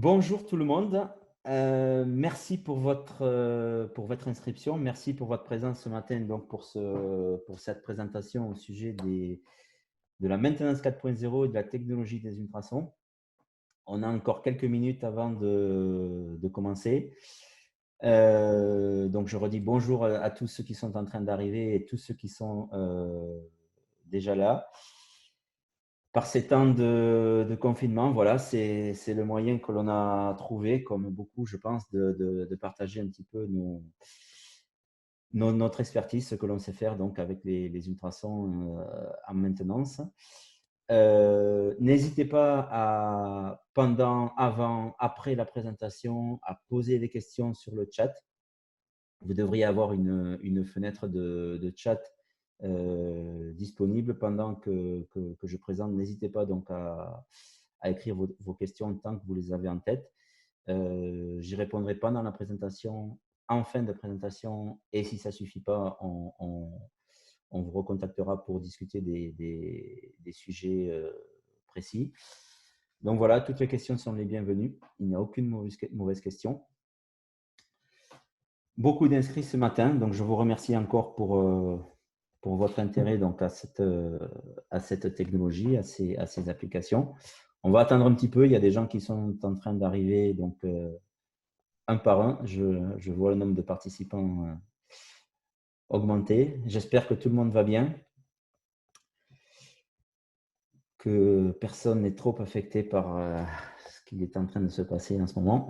Bonjour tout le monde. Merci pour votre inscription. Merci pour votre présence ce matin donc pour cette présentation au sujet de la maintenance 4.0 et de la technologie des ultrasons. On a encore quelques minutes avant de commencer. Donc, je redis bonjour à tous ceux qui sont en train d'arriver et tous ceux qui sont déjà là. Par ces temps de confinement, voilà, c'est le moyen que l'on a trouvé, comme beaucoup, je pense, de partager un petit peu notre expertise, ce que l'on sait faire donc avec les ultrasons en maintenance. N'hésitez pas pendant, avant, après la présentation, à poser des questions sur le chat. Vous devriez avoir une fenêtre de chat disponible pendant que je présente. N'hésitez pas donc à écrire vos questions tant que vous les avez en tête. J'y répondrai pendant la présentation, en fin de présentation, et si ça ne suffit pas, on vous recontactera pour discuter des sujets précis. Donc voilà, toutes les questions sont les bienvenues. Il n'y a aucune mauvaise question. Beaucoup d'inscrits ce matin, donc je vous remercie encore pour votre intérêt donc, à cette technologie, à ces applications. On va attendre un petit peu, il y a des gens qui sont en train d'arriver donc un par un. Je vois le nombre de participants augmenter. J'espère que tout le monde va bien, que personne n'est trop affecté par ce qui est en train de se passer en ce moment.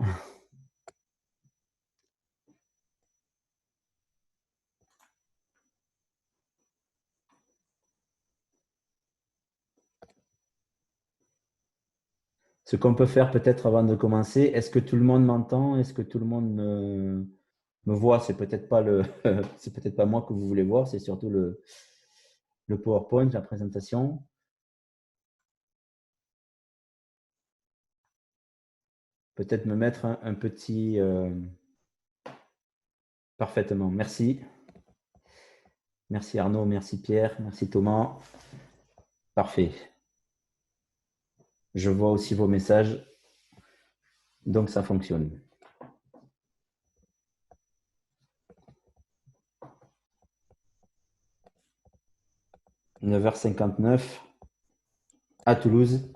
Ce qu'on peut faire peut-être avant de commencer, est-ce que tout le monde m'entend? Est-ce que tout le monde me voit? C'est peut-être pas c'est peut-être pas moi que vous voulez voir, c'est surtout le PowerPoint, la présentation. Peut-être me mettre un petit parfaitement. Merci. Merci Arnaud, merci Pierre, merci Thomas. Parfait. Je vois aussi vos messages. Donc ça fonctionne. 9h59 à Toulouse.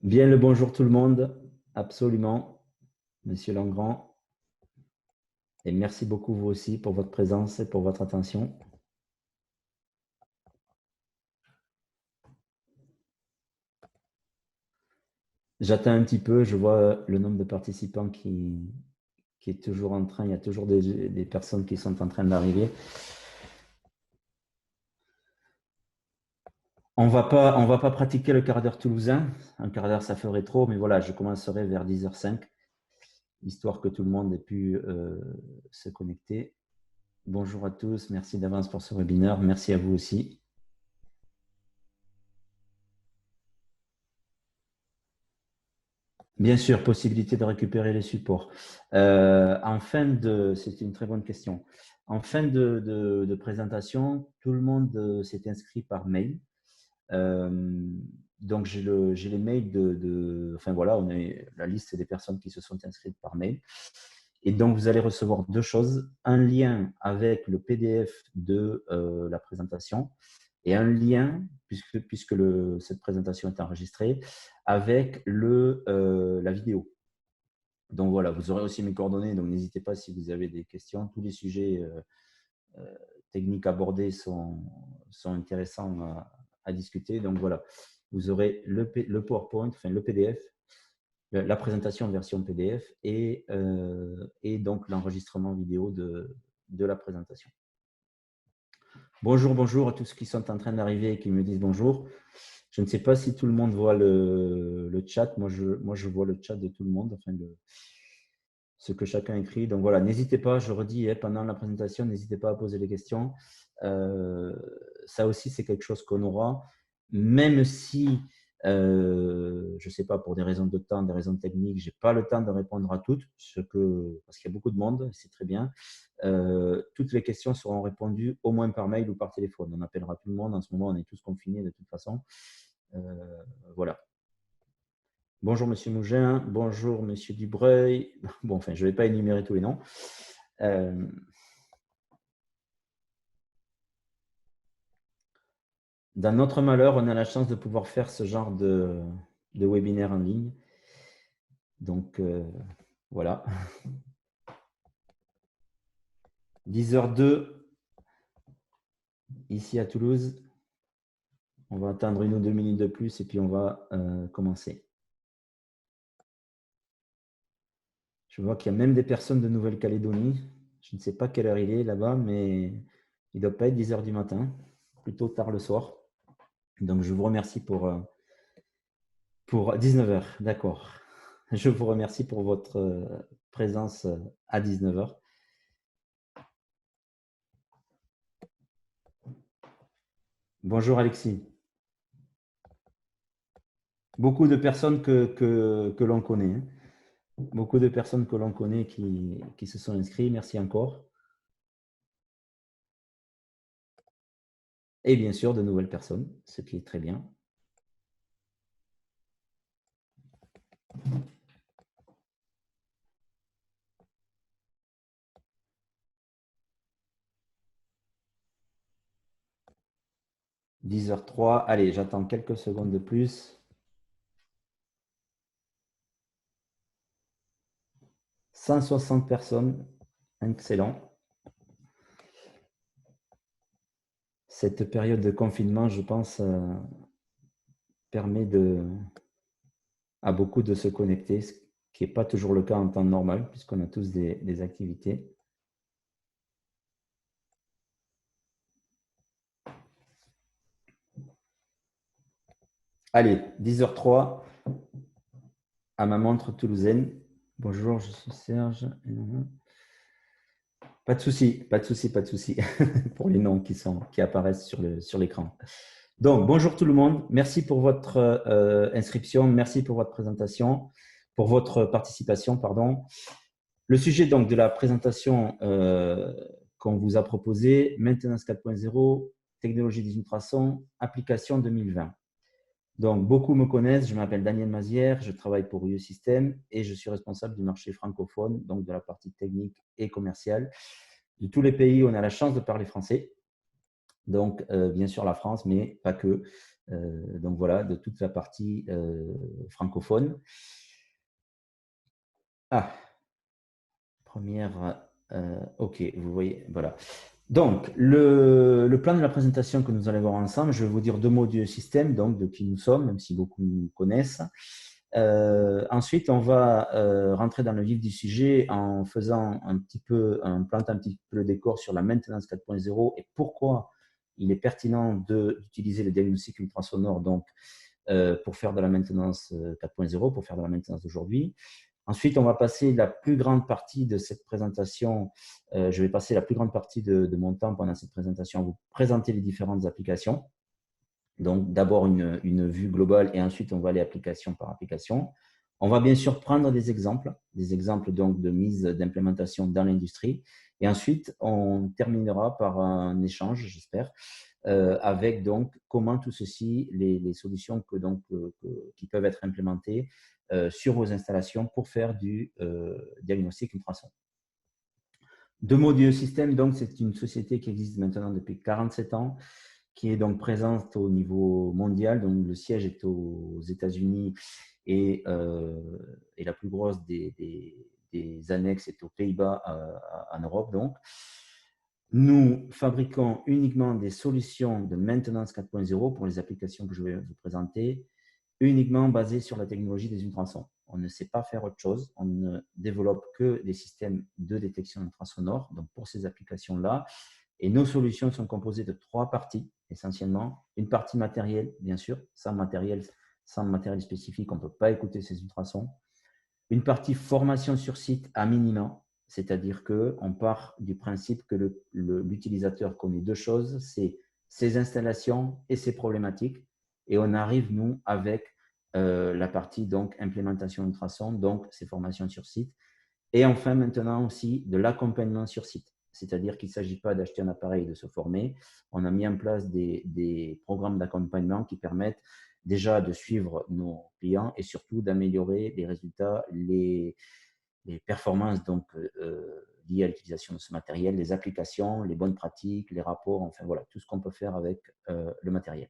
Bien le bonjour tout le monde. Absolument. Monsieur Langrand. Et merci beaucoup vous aussi pour votre présence et pour votre attention. J'attends un petit peu, je vois le nombre de participants qui est toujours en train, il y a toujours des personnes qui sont en train d'arriver. On va pas pratiquer le quart d'heure toulousain. Un quart d'heure, ça ferait trop, mais voilà, je commencerai vers 10h05, histoire que tout le monde ait pu se connecter. Bonjour à tous, merci d'avance pour ce webinaire. Merci à vous aussi. Bien sûr, possibilité de récupérer les supports. C'est une très bonne question. En fin de présentation, tout le monde s'est inscrit par mail. Donc, j'ai les mails enfin voilà, on a la liste des personnes qui se sont inscrites par mail. Et donc, vous allez recevoir deux choses. Un lien avec le PDF de la présentation et un lien, puisque cette présentation est enregistrée, avec la vidéo. Donc voilà, vous aurez aussi mes coordonnées, donc n'hésitez pas si vous avez des questions. Tous les sujets techniques abordés sont intéressants à discuter. Donc voilà, vous aurez le PowerPoint, enfin le PDF, la présentation en version PDF et donc l'enregistrement vidéo de la présentation. Bonjour à tous qui sont en train d'arriver et qui me disent bonjour. Je ne sais pas si tout le monde voit le chat. Moi, je vois le chat de tout le monde, enfin ce que chacun écrit. Donc voilà, n'hésitez pas, je redis, pendant la présentation, n'hésitez pas à poser des questions. Ça aussi, c'est quelque chose qu'on aura. Même si Je ne sais pas, pour des raisons de temps, des raisons techniques, je n'ai pas le temps de répondre à toutes, parce qu'il y a beaucoup de monde, c'est très bien. Toutes les questions seront répondues au moins par mail ou par téléphone. On appellera tout le monde. En ce moment, on est tous confinés de toute façon. Voilà. Bonjour Monsieur Mougin, bonjour Monsieur Dubreuil. Bon, enfin, je ne vais pas énumérer tous les noms. Dans notre malheur, on a la chance de pouvoir faire ce genre de webinaire en ligne. Donc, voilà. 10h02, ici à Toulouse. On va attendre 1 ou 2 minutes de plus et puis on va commencer. Je vois qu'il y a même des personnes de Nouvelle-Calédonie. Je ne sais pas quelle heure il est là-bas, mais il ne doit pas être 10h du matin, plutôt tard le soir. Donc, je vous remercie pour 19h, d'accord. Je vous remercie pour votre présence à 19h. Bonjour Alexis. Beaucoup de personnes que l'on connaît. Hein. Beaucoup de personnes que l'on connaît qui se sont inscrites. Merci encore. Et bien sûr, de nouvelles personnes, ce qui est très bien. « 10h03. Allez, j'attends quelques secondes de plus. 160 personnes. Excellent. Cette période de confinement, je pense, permet à beaucoup de se connecter, ce qui n'est pas toujours le cas en temps normal, puisqu'on a tous des activités. Allez, 10h03, à ma montre toulousaine. Bonjour, je suis Serge. Pas de souci, pas de souci, pas de souci pour les noms qui apparaissent sur l'écran. Donc, bonjour tout le monde. Merci pour votre inscription. Merci pour votre présentation, pour votre participation, pardon. Le sujet donc de la présentation qu'on vous a proposé, maintenance 4.0, technologie des ultrasons, application 2020. Donc, beaucoup me connaissent. Je m'appelle Daniel Mazière, je travaille pour UE System et je suis responsable du marché francophone, donc de la partie technique et commerciale. De tous les pays, on a la chance de parler français. Donc, bien sûr, la France, mais pas que. Donc, voilà, de toute la partie francophone. Ah, première. OK, vous voyez, voilà. Donc, le plan de la présentation que nous allons voir ensemble, je vais vous dire 2 mots du système, donc de qui nous sommes, même si beaucoup nous connaissent. Ensuite, on va rentrer dans le vif du sujet en faisant en plantant un petit peu le décor sur la maintenance 4.0 et pourquoi il est pertinent d'utiliser le diagnostic ultrasonore donc, pour faire de la maintenance 4.0, pour faire de la maintenance d'aujourd'hui. Ensuite, on va passer la plus grande partie de cette présentation. Je vais passer la plus grande partie de mon temps pendant cette présentation à vous présenter les différentes applications. Donc, d'abord une vue globale et ensuite, on va aller application par application. On va bien sûr prendre des exemples donc de mise d'implémentation dans l'industrie. Et ensuite, on terminera par un échange, j'espère, avec donc comment tout ceci, les solutions qui peuvent être implémentées sur vos installations pour faire du diagnostic ultrason. 2 mots du système, donc c'est une société qui existe maintenant depuis 47 ans, qui est donc présente au niveau mondial. Donc le siège est aux États-Unis et la plus grosse des annexes est aux Pays-Bas en Europe. Donc, nous fabriquons uniquement des solutions de maintenance 4.0 pour les applications que je vais vous présenter, uniquement basées sur la technologie des ultrasons. On ne sait pas faire autre chose. On ne développe que des systèmes de détection ultrasonore, donc pour ces applications-là. Et nos solutions sont composées de 3 parties, essentiellement. Une partie matérielle, bien sûr. Sans matériel spécifique, on ne peut pas écouter ces ultrasons. Une partie formation sur site à minima, c'est-à-dire qu'on part du principe que l'utilisateur connaît 2 choses, c'est ses installations et ses problématiques. Et on arrive, nous, avec la partie donc implémentation ultrason, donc ces formations sur site. Et enfin, maintenant aussi, de l'accompagnement sur site. C'est-à-dire qu'il ne s'agit pas d'acheter un appareil et de se former. On a mis en place des programmes d'accompagnement qui permettent déjà de suivre nos clients et surtout d'améliorer les résultats, les performances donc, liées à l'utilisation de ce matériel, les applications, les bonnes pratiques, les rapports, enfin voilà, tout ce qu'on peut faire avec le matériel.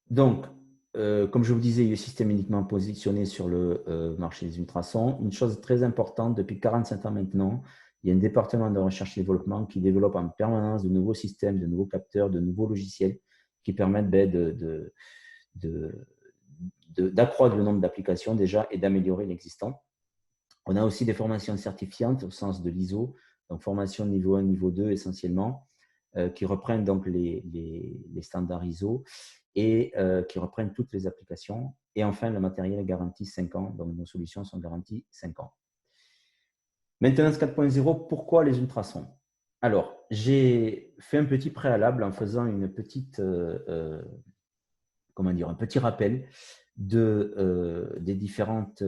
Donc, comme je vous disais, il est systématiquement positionné sur le marché des ultrasons. Une chose très importante, depuis 45 ans maintenant, il y a un département de recherche et développement qui développe en permanence de nouveaux systèmes, de nouveaux capteurs, de nouveaux logiciels qui permettent d'accroître le nombre d'applications déjà et d'améliorer l'existant. On a aussi des formations certifiantes au sens de l'ISO, donc formation niveau 1, niveau 2 essentiellement, qui reprennent donc les standards ISO et qui reprennent toutes les applications. Et enfin, le matériel est garanti 5 ans, donc nos solutions sont garanties 5 ans. Maintenance 4.0, pourquoi les ultrasons? Alors, j'ai fait un petit préalable en faisant une petite, un petit rappel des différentes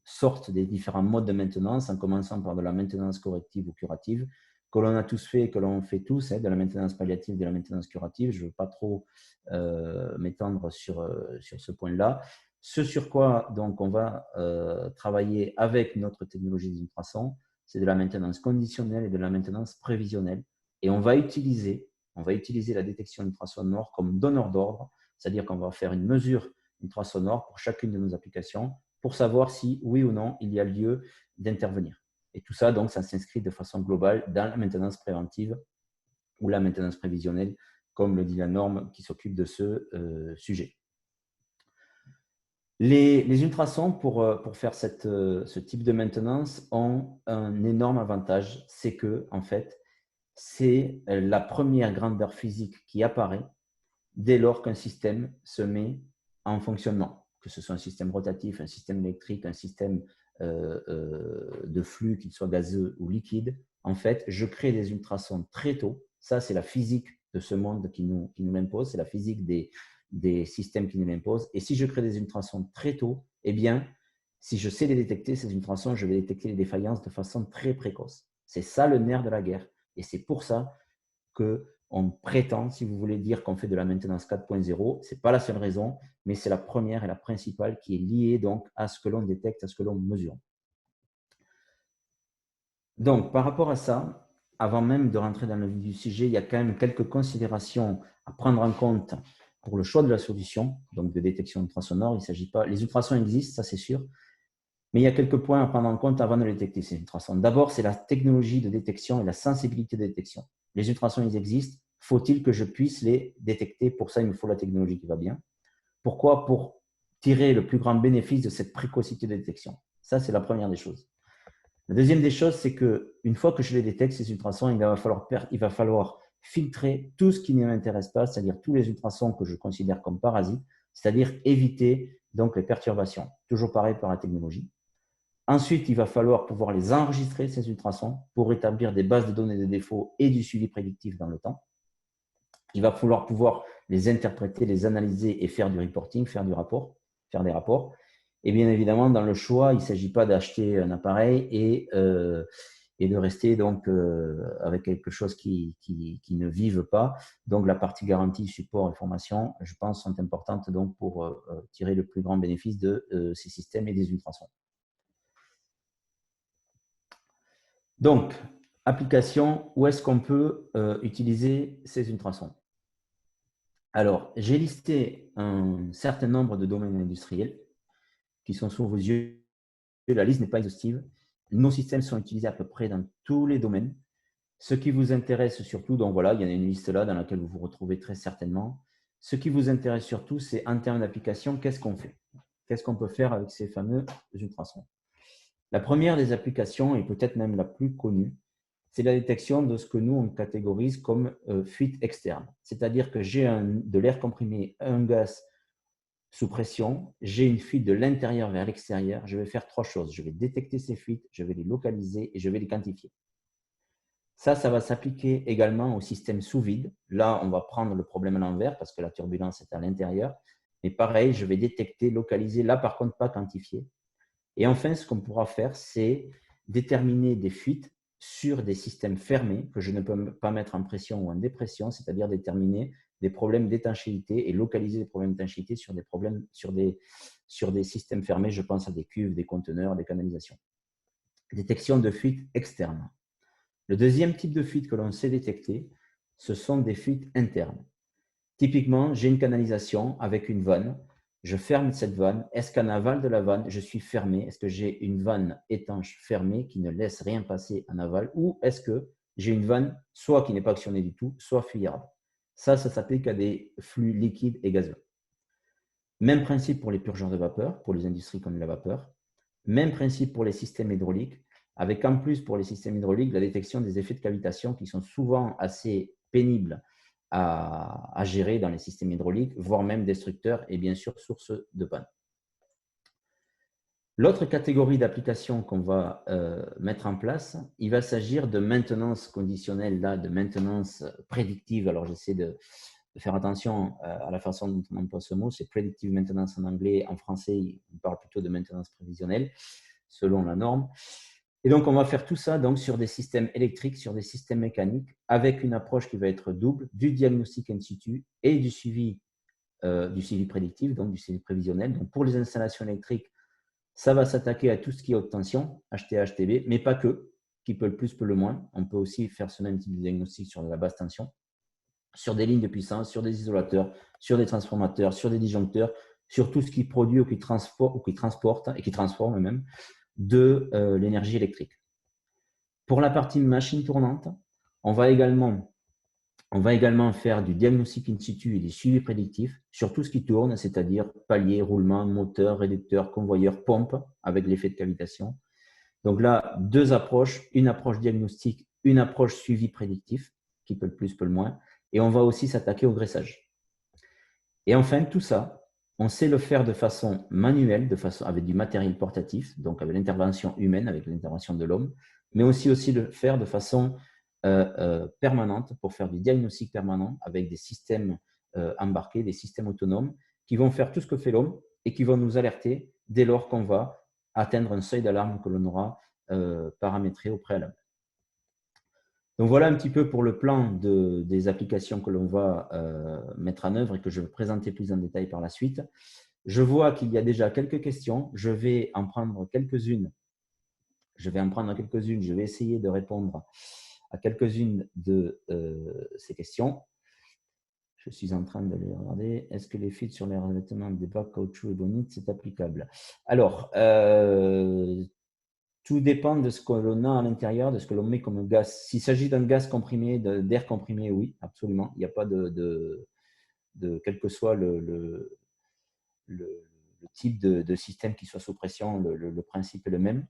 sortes, des différents modes de maintenance, en commençant par de la maintenance corrective ou curative, que l'on a tous fait et que l'on fait tous, de la maintenance palliative, de la maintenance curative. Je ne veux pas trop m'étendre sur ce point-là. Ce sur quoi donc, on va travailler avec notre technologie des ultrasons, c'est de la maintenance conditionnelle et de la maintenance prévisionnelle. Et on va utiliser la détection ultrasonore comme donneur d'ordre, c'est-à-dire qu'on va faire une mesure ultrasonore pour chacune de nos applications pour savoir si, oui ou non, il y a lieu d'intervenir. Et tout ça, donc, ça s'inscrit de façon globale dans la maintenance préventive ou la maintenance prévisionnelle, comme le dit la norme qui s'occupe de ce sujet. Les ultrasons, pour faire ce type de maintenance, ont un énorme avantage, c'est que, en fait, c'est la première grandeur physique qui apparaît dès lors qu'un système se met en fonctionnement, que ce soit un système rotatif, un système électrique, un système de flux, qu'il soit gazeux ou liquide. En fait, je crée des ultrasons très tôt. Ça, c'est la physique de ce monde qui nous l'impose, c'est la physique des systèmes qui nous l'imposent. Et si je crée des ultrasons très tôt, eh bien, si je sais les détecter, ces ultrasons, je vais détecter les défaillances de façon très précoce. C'est ça le nerf de la guerre. Et c'est pour ça qu'on prétend, si vous voulez dire qu'on fait de la maintenance 4.0, ce n'est pas la seule raison, mais c'est la première et la principale qui est liée donc à ce que l'on détecte, à ce que l'on mesure. Donc, par rapport à ça, avant même de rentrer dans le vif du sujet, il y a quand même quelques considérations à prendre en compte pour le choix de la solution, donc de détection ultrasonore. Il ne s'agit pas… Les ultrasons existent, ça c'est sûr, mais il y a quelques points à prendre en compte avant de les détecter, ces ultrasons. D'abord, c'est la technologie de détection et la sensibilité de détection. Les ultrasons, ils existent. Faut-il que je puisse les détecter? Pour ça, il me faut la technologie qui va bien. Pourquoi? Pour tirer le plus grand bénéfice de cette précocité de détection. Ça, c'est la première des choses. La deuxième des choses, c'est qu'une fois que je les détecte, ces ultrasons, il va falloir filtrer tout ce qui ne m'intéresse pas, c'est-à-dire tous les ultrasons que je considère comme parasites, c'est-à-dire éviter donc les perturbations. Toujours pareil par la technologie. Ensuite, il va falloir pouvoir les enregistrer, ces ultrasons, pour établir des bases de données de défauts et du suivi prédictif dans le temps. Il va falloir pouvoir les interpréter, les analyser et faire du reporting, faire des rapports. Et bien évidemment, dans le choix, il ne s'agit pas d'acheter un appareil et de rester donc avec quelque chose qui ne vive pas. Donc, la partie garantie, support et formation, je pense, sont importantes donc, pour tirer le plus grand bénéfice de ces systèmes et des ultrasons. Donc, application, où est-ce qu'on peut utiliser ces ultrasons? Alors, j'ai listé un certain nombre de domaines industriels qui sont sous vos yeux. La liste n'est pas exhaustive. Nos systèmes sont utilisés à peu près dans tous les domaines. Ce qui vous intéresse surtout, donc voilà, il y en a une liste là dans laquelle vous vous retrouvez très certainement. Ce qui vous intéresse surtout, c'est en termes d'application, qu'est-ce qu'on fait? Qu'est-ce qu'on peut faire avec ces fameux ultrasons? La première des applications, et peut-être même la plus connue, c'est la détection de ce que nous, on catégorise comme fuite externe. C'est-à-dire que j'ai de l'air comprimé, un gaz sous pression, j'ai une fuite de l'intérieur vers l'extérieur. Je vais faire trois choses. Je vais détecter ces fuites, je vais les localiser et je vais les quantifier. Ça va s'appliquer également au système sous vide. Là, on va prendre le problème à l'envers parce que la turbulence est à l'intérieur. Mais pareil, je vais détecter, localiser, là par contre pas quantifier. Et enfin, ce qu'on pourra faire, c'est déterminer des fuites sur des systèmes fermés que je ne peux pas mettre en pression ou en dépression, c'est-à-dire déterminer des problèmes d'étanchéité et localiser des problèmes d'étanchéité sur des systèmes fermés. Je pense à des cuves, des conteneurs, des canalisations. Détection de fuites externes. Le deuxième type de fuite que l'on sait détecter, ce sont des fuites internes. Typiquement, j'ai une canalisation avec une vanne. Je ferme cette vanne. Est-ce qu'en aval de la vanne, je suis fermé? Est-ce que j'ai une vanne étanche fermée qui ne laisse rien passer en aval? Ou est-ce que j'ai une vanne soit qui n'est pas actionnée du tout, soit fuyarde? Ça s'applique à des flux liquides et gazeux. Même principe pour les purgeurs de vapeur, pour les industries comme la vapeur. Même principe pour les systèmes hydrauliques, avec en plus pour les systèmes hydrauliques la détection des effets de cavitation qui sont souvent assez pénibles à gérer dans les systèmes hydrauliques, voire même destructeurs et bien sûr source de panne. L'autre catégorie d'applications qu'on va mettre en place, il va s'agir de maintenance conditionnelle, là, de maintenance prédictive. Alors j'essaie de faire attention à la façon dont on emploie ce mot, c'est predictive maintenance en anglais, en français on parle plutôt de maintenance prévisionnelle selon la norme. Et donc, on va faire tout ça donc, sur des systèmes électriques, sur des systèmes mécaniques, avec une approche qui va être double, du diagnostic in situ et du suivi prédictif, donc du suivi prévisionnel. Donc, pour les installations électriques, ça va s'attaquer à tout ce qui est haute tension, HTA, HTB, mais pas que, qui peut le plus, peut le moins. On peut aussi faire ce même type de diagnostic sur de la basse tension, sur des lignes de puissance, sur des isolateurs, sur des transformateurs, sur des disjoncteurs, sur tout ce qui produit ou qui transporte et qui transforme même de l'énergie électrique. Pour la partie machine tournante, on va également faire du diagnostic in situ et des suivis prédictifs sur tout ce qui tourne, c'est-à-dire palier, roulement, moteur, réducteur, convoyeur, pompe, avec l'effet de cavitation. Donc là, deux approches, une approche diagnostique, une approche suivi prédictif, qui peut le plus, peut le moins, et on va aussi s'attaquer au graissage. Et enfin, tout ça, on sait le faire de façon manuelle, avec du matériel portatif, donc avec l'intervention humaine, avec l'intervention de l'homme, mais aussi le faire de façon permanente pour faire du diagnostic permanent avec des systèmes embarqués, des systèmes autonomes qui vont faire tout ce que fait l'homme et qui vont nous alerter dès lors qu'on va atteindre un seuil d'alarme que l'on aura paramétré au préalable. Donc voilà un petit peu pour le plan des applications que l'on va mettre en œuvre et que je vais présenter plus en détail par la suite. Je vois qu'il y a déjà quelques questions. Je vais en prendre quelques-unes. Je vais essayer de répondre à quelques-unes de ces questions. Je suis en train de les regarder. Est-ce que les fuites sur les revêtements des bacs caoutchouc et bonite, c'est applicable? Alors, tout dépend de ce que l'on a à l'intérieur, de ce que l'on met comme gaz. S'il s'agit d'un gaz comprimé, d'air comprimé, oui, absolument. Il n'y a pas de quel que soit le type de système qui soit sous pression, le principe est le même.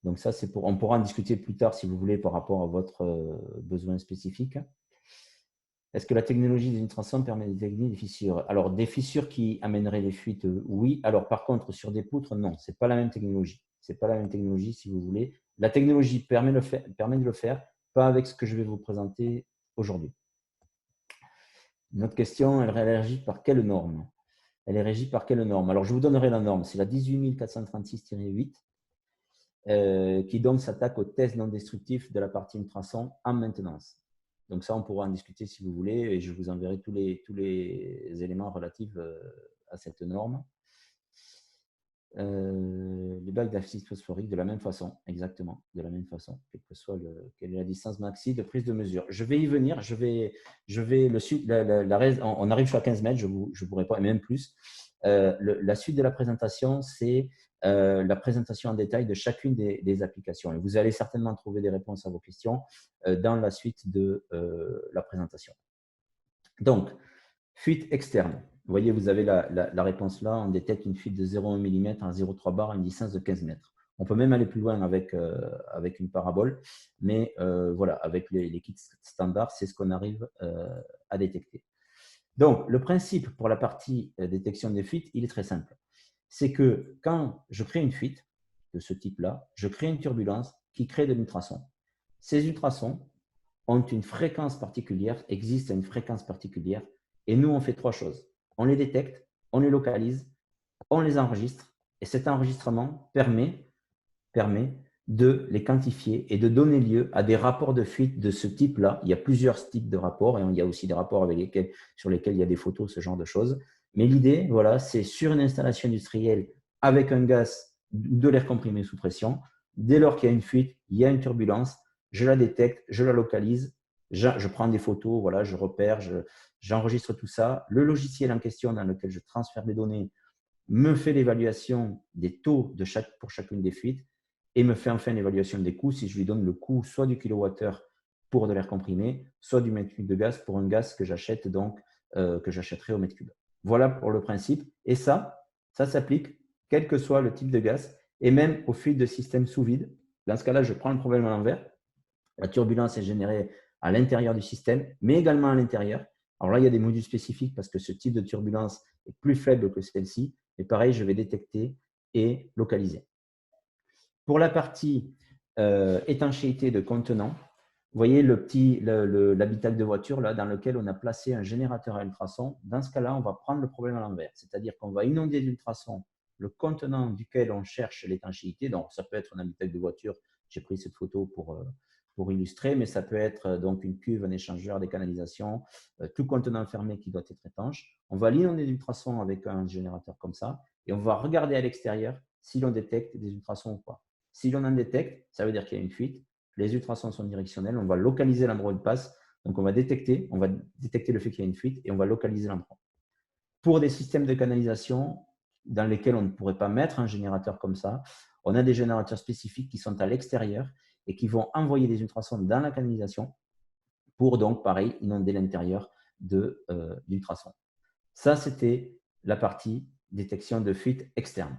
Donc ça, on pourra en discuter plus tard si vous voulez par rapport à votre besoin spécifique. Est-ce que la technologie des ultrasons permet de détecter des fissures? Alors, des fissures qui amèneraient des fuites, oui. Alors, par contre, sur des poutres, non, ce n'est pas la même technologie. Ce n'est pas la même technologie, si vous voulez. La technologie permet de le faire, pas avec ce que je vais vous présenter aujourd'hui. Une autre question, elle est régie par quelle norme? Elle est régie par quelle norme? Alors, je vous donnerai la norme. C'est la 18436-8 qui donc s'attaque aux tests non destructifs de la partie ultrason en maintenance. Donc ça, on pourra en discuter si vous voulez et je vous enverrai tous les éléments relatifs à cette norme. Les bacs d'acide phosphorique de la même façon, exactement, de la même façon, quelle que soit quelle est la distance maxi de prise de mesure. Je vais y venir, on arrive jusqu'à 15 mètres, je vous réponds, et même plus. La suite de la présentation, c'est la présentation en détail de chacune des applications. Et vous allez certainement trouver des réponses à vos questions dans la suite de la présentation. Donc, fuite externe. Vous voyez, vous avez la réponse là. On détecte une fuite de 0,1 mm à 0,3 bar à une distance de 15 mètres. On peut même aller plus loin avec une parabole, mais voilà, avec les kits standards, c'est ce qu'on arrive à détecter. Donc, le principe pour la partie détection des fuites, il est très simple. C'est que quand je crée une fuite de ce type-là, je crée une turbulence qui crée de l'ultrason. Ces ultrasons ont une fréquence particulière, existent à une fréquence particulière, et nous, on fait trois choses. On les détecte, on les localise, on les enregistre, et cet enregistrement permet de les quantifier et de donner lieu à des rapports de fuite de ce type-là. Il y a plusieurs types de rapports, et il y a aussi des rapports sur lesquels il y a des photos, ce genre de choses. Mais l'idée, voilà, c'est sur une installation industrielle avec un gaz, de l'air comprimé sous pression. Dès lors qu'il y a une fuite, il y a une turbulence, je la détecte, je la localise, je prends des photos, voilà, je repère, j'enregistre tout ça. Le logiciel en question dans lequel je transfère des données me fait l'évaluation des taux pour chacune des fuites et me fait enfin l'évaluation des coûts si je lui donne le coût soit du kilowattheure pour de l'air comprimé, soit du mètre cube de gaz pour un gaz que j'achète donc que j'achèterai au mètre cube. Voilà pour le principe. Et ça s'applique quel que soit le type de gaz et même aux fuites de système sous vide. Dans ce cas-là, je prends le problème à l'envers. La turbulence est générée à l'intérieur du système, mais également à l'intérieur. Alors là, il y a des modules spécifiques parce que ce type de turbulence est plus faible que celle-ci. Et pareil, je vais détecter et localiser. Pour la partie étanchéité de contenant, vous voyez l'habitacle de voiture là, dans lequel on a placé un générateur à ultrasons. Dans ce cas-là, on va prendre le problème à l'envers. C'est-à-dire qu'on va inonder d'ultrasons le contenant duquel on cherche l'étanchéité. Donc, ça peut être un habitacle de voiture. J'ai pris cette photo pour illustrer, mais ça peut être donc une cuve, un échangeur, des canalisations, tout contenant fermé qui doit être étanche. On va l'inonder d'ultrasons avec un générateur comme ça et on va regarder à l'extérieur si l'on détecte des ultrasons ou pas. Si l'on en détecte, ça veut dire qu'il y a une fuite. Les ultrasons sont directionnels. On va localiser l'endroit de passe. Donc, on va détecter le fait qu'il y a une fuite et on va localiser l'endroit. Pour des systèmes de canalisation dans lesquels on ne pourrait pas mettre un générateur comme ça, on a des générateurs spécifiques qui sont à l'extérieur et qui vont envoyer des ultrasons dans la canalisation pour donc, pareil, inonder l'intérieur d'ultrasons. Ça, c'était la partie détection de fuite externe.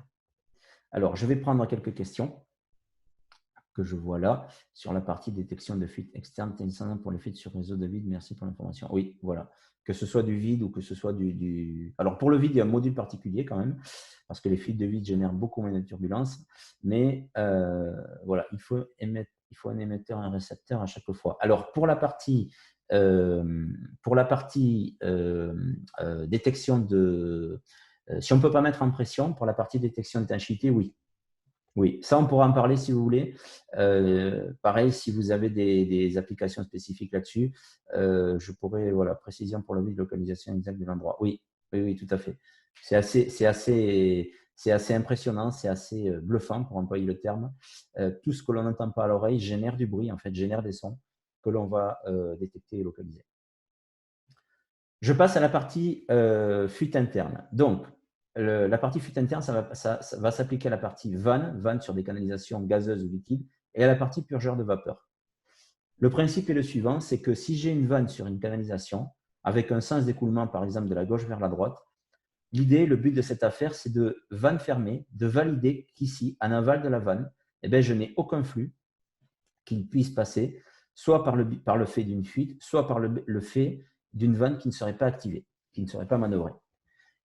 Alors, je vais prendre quelques questions que je vois là sur la partie détection de fuite externe pour les fuites sur réseau de vide. Merci pour l'information. Oui, voilà. Que ce soit du vide ou que ce soit du… Alors, pour le vide, il y a un module particulier quand même, parce que les fuites de vide génèrent beaucoup moins de turbulences. Mais voilà, il faut un émetteur et un récepteur à chaque fois. Alors, pour la partie détection de… si on ne peut pas mettre en pression, pour la partie détection d'étanchéité, oui. Oui, ça, on pourra en parler si vous voulez. Pareil, si vous avez des applications spécifiques là-dessus, je pourrais, voilà, précision pour le vide, localisation exacte de l'endroit. Oui, oui, oui, tout à fait. C'est assez impressionnant, c'est assez bluffant pour employer le terme. Tout ce que l'on n'entend pas à l'oreille génère du bruit, en fait, génère des sons que l'on va détecter et localiser. Je passe à la partie fuite interne. Donc, la partie fuite interne, ça va s'appliquer à la partie vanne sur des canalisations gazeuses ou liquides, et à la partie purgeur de vapeur. Le principe est le suivant, c'est que si j'ai une vanne sur une canalisation, avec un sens d'écoulement, par exemple, de la gauche vers la droite, l'idée, le but de cette affaire, c'est de vanne fermée, de valider qu'ici, en aval de la vanne, eh je n'ai aucun flux qui puisse passer, soit par le fait d'une fuite, soit par le fait d'une vanne qui ne serait pas activée, qui ne serait pas manœuvrée.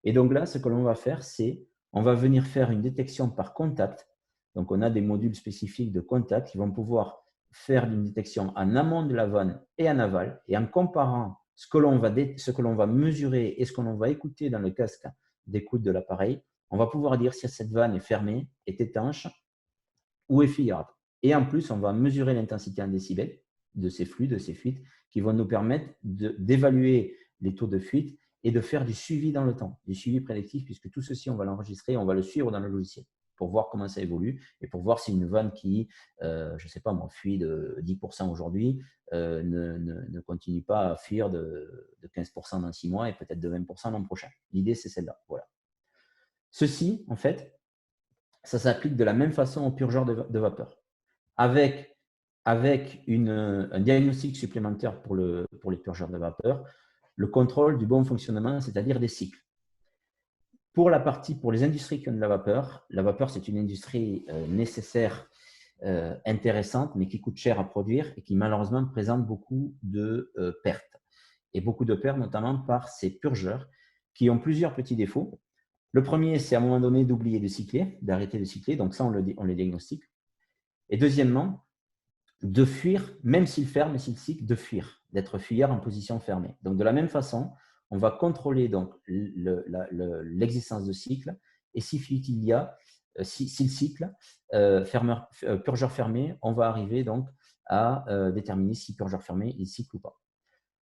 Et donc là, ce que l'on va faire, c'est on va venir faire une détection par contact. Donc, on a des modules spécifiques de contact qui vont pouvoir faire une détection en amont de la vanne et en aval. Et en comparant ce que l'on va mesurer et ce que l'on va écouter dans le casque d'écoute de l'appareil, on va pouvoir dire si cette vanne est fermée, est étanche ou est fiable. Et en plus, on va mesurer l'intensité en décibels de ces flux, de ces fuites, qui vont nous permettre d'évaluer les taux de fuite et de faire du suivi dans le temps, du suivi prédictif, puisque tout ceci, on va l'enregistrer, on va le suivre dans le logiciel pour voir comment ça évolue et pour voir si une vanne qui, je ne sais pas moi, fuit de 10% aujourd'hui, ne continue pas à fuir de 15% dans 6 mois et peut-être de 20% l'an prochain. L'idée, c'est celle-là. Voilà. Ceci, en fait, ça s'applique de la même façon au purgeur de vapeur, avec un diagnostic supplémentaire pour les purgeurs de vapeur, le contrôle du bon fonctionnement, c'est-à-dire des cycles. Pour les industries qui ont de la vapeur, c'est une industrie nécessaire, intéressante, mais qui coûte cher à produire et qui malheureusement présente beaucoup de pertes. Et beaucoup de pertes, notamment par ces purgeurs qui ont plusieurs petits défauts. Le premier, c'est à un moment donné d'oublier de cycler, d'arrêter de cycler. Donc ça, on les diagnostique. Et deuxièmement, de fuir, même s'il ferme et s'il cycle, de fuir, d'être fuyard en position fermée. Donc, de la même façon, on va contrôler donc l'existence de cycle et si fuite il y a, si le cycle, purgeur fermé, on va arriver donc à déterminer si purgeur fermé il cycle ou pas.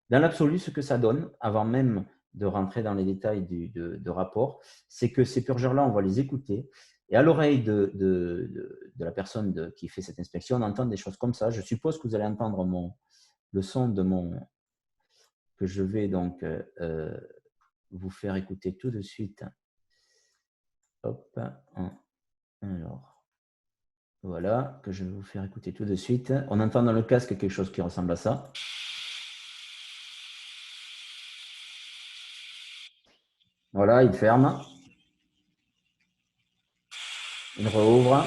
Dans l'absolu, ce que ça donne, avant même de rentrer dans les détails de rapport, c'est que ces purgeurs-là, on va les écouter et à l'oreille de la personne qui fait cette inspection, on entend des choses comme ça. Je suppose que vous allez entendre le son de que je vais donc vous faire écouter tout de suite. Hop, alors, voilà, que je vais vous faire écouter tout de suite. On entend dans le casque quelque chose qui ressemble à ça. Voilà, il ferme. Il rouvre.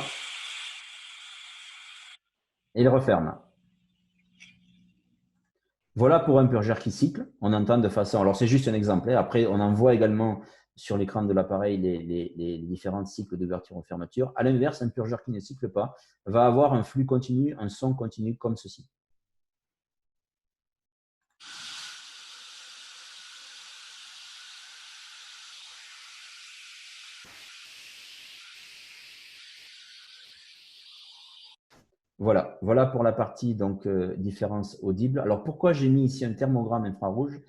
Et il referme. Voilà pour un purgeur qui cycle. On entend de façon… Alors, c'est juste un exemple. Après, on en voit également sur l'écran de l'appareil les différents cycles d'ouverture ou fermeture. À l'inverse, un purgeur qui ne cycle pas va avoir un flux continu, un son continu comme ceci. Voilà, voilà pour la partie donc différence audible. Alors pourquoi j'ai mis ici un thermogramme infrarouge?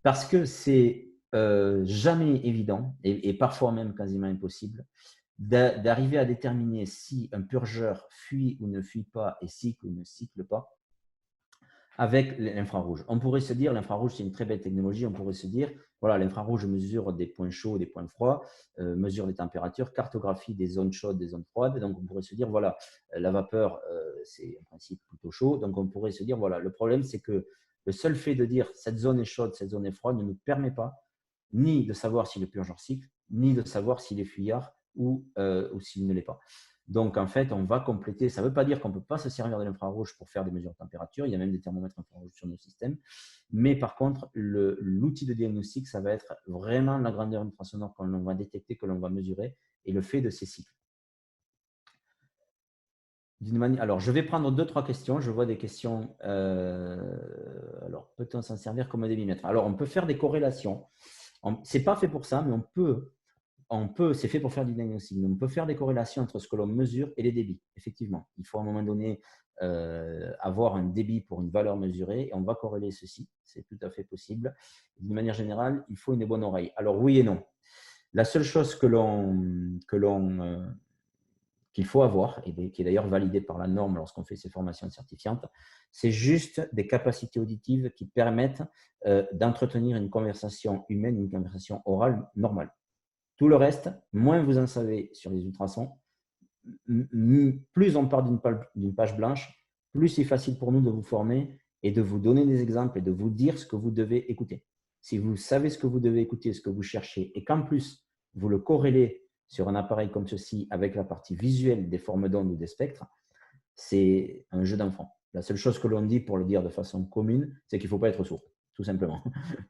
Parce que c'est jamais évident et parfois même quasiment impossible d'arriver à déterminer si un purgeur fuit ou ne fuit pas et cycle ou ne cycle pas avec l'infrarouge. On pourrait se dire, l'infrarouge, c'est une très belle technologie, on pourrait se dire, voilà, l'infrarouge mesure des points chauds, des points froids, mesure des températures, cartographie des zones chaudes, des zones froides. Donc, on pourrait se dire, voilà, la vapeur, c'est en principe plutôt chaud. Donc, on pourrait se dire, voilà, le problème, c'est que le seul fait de dire cette zone est chaude, cette zone est froide ne nous permet pas ni de savoir si le purgeur cycle, ni de savoir s'il est fuyard ou s'il ne l'est pas. Donc, en fait, on va compléter. Ça ne veut pas dire qu'on ne peut pas se servir de l'infrarouge pour faire des mesures de température. Il y a même des thermomètres infrarouges sur nos systèmes. Mais par contre, l'outil de diagnostic, ça va être vraiment la grandeur infrasonore que l'on va détecter, que l'on va mesurer, et le fait de ces cycles. Alors, je vais prendre 2-3 questions. Je vois des questions. Alors, peut-on s'en servir comme débitmètre? Alors, on peut faire des corrélations. Ce n'est pas fait pour ça, mais c'est fait pour faire du diagnostic. On peut faire des corrélations entre ce que l'on mesure et les débits. Effectivement, il faut à un moment donné avoir un débit pour une valeur mesurée et on va corréler ceci. C'est tout à fait possible. D'une manière générale, il faut une bonne oreille. Alors oui et non. La seule chose qu'il faut avoir, et qui est d'ailleurs validée par la norme lorsqu'on fait ces formations certifiantes, c'est juste des capacités auditives qui permettent d'entretenir une conversation humaine, une conversation orale normale. Tout le reste, moins vous en savez sur les ultrasons, plus on part d'une page blanche, plus c'est facile pour nous de vous former et de vous donner des exemples et de vous dire ce que vous devez écouter. Si vous savez ce que vous devez écouter, ce que vous cherchez, et qu'en plus, vous le corrélez sur un appareil comme ceci avec la partie visuelle des formes d'ondes ou des spectres, c'est un jeu d'enfant. La seule chose que l'on dit pour le dire de façon commune, c'est qu'il ne faut pas être sourd, tout simplement.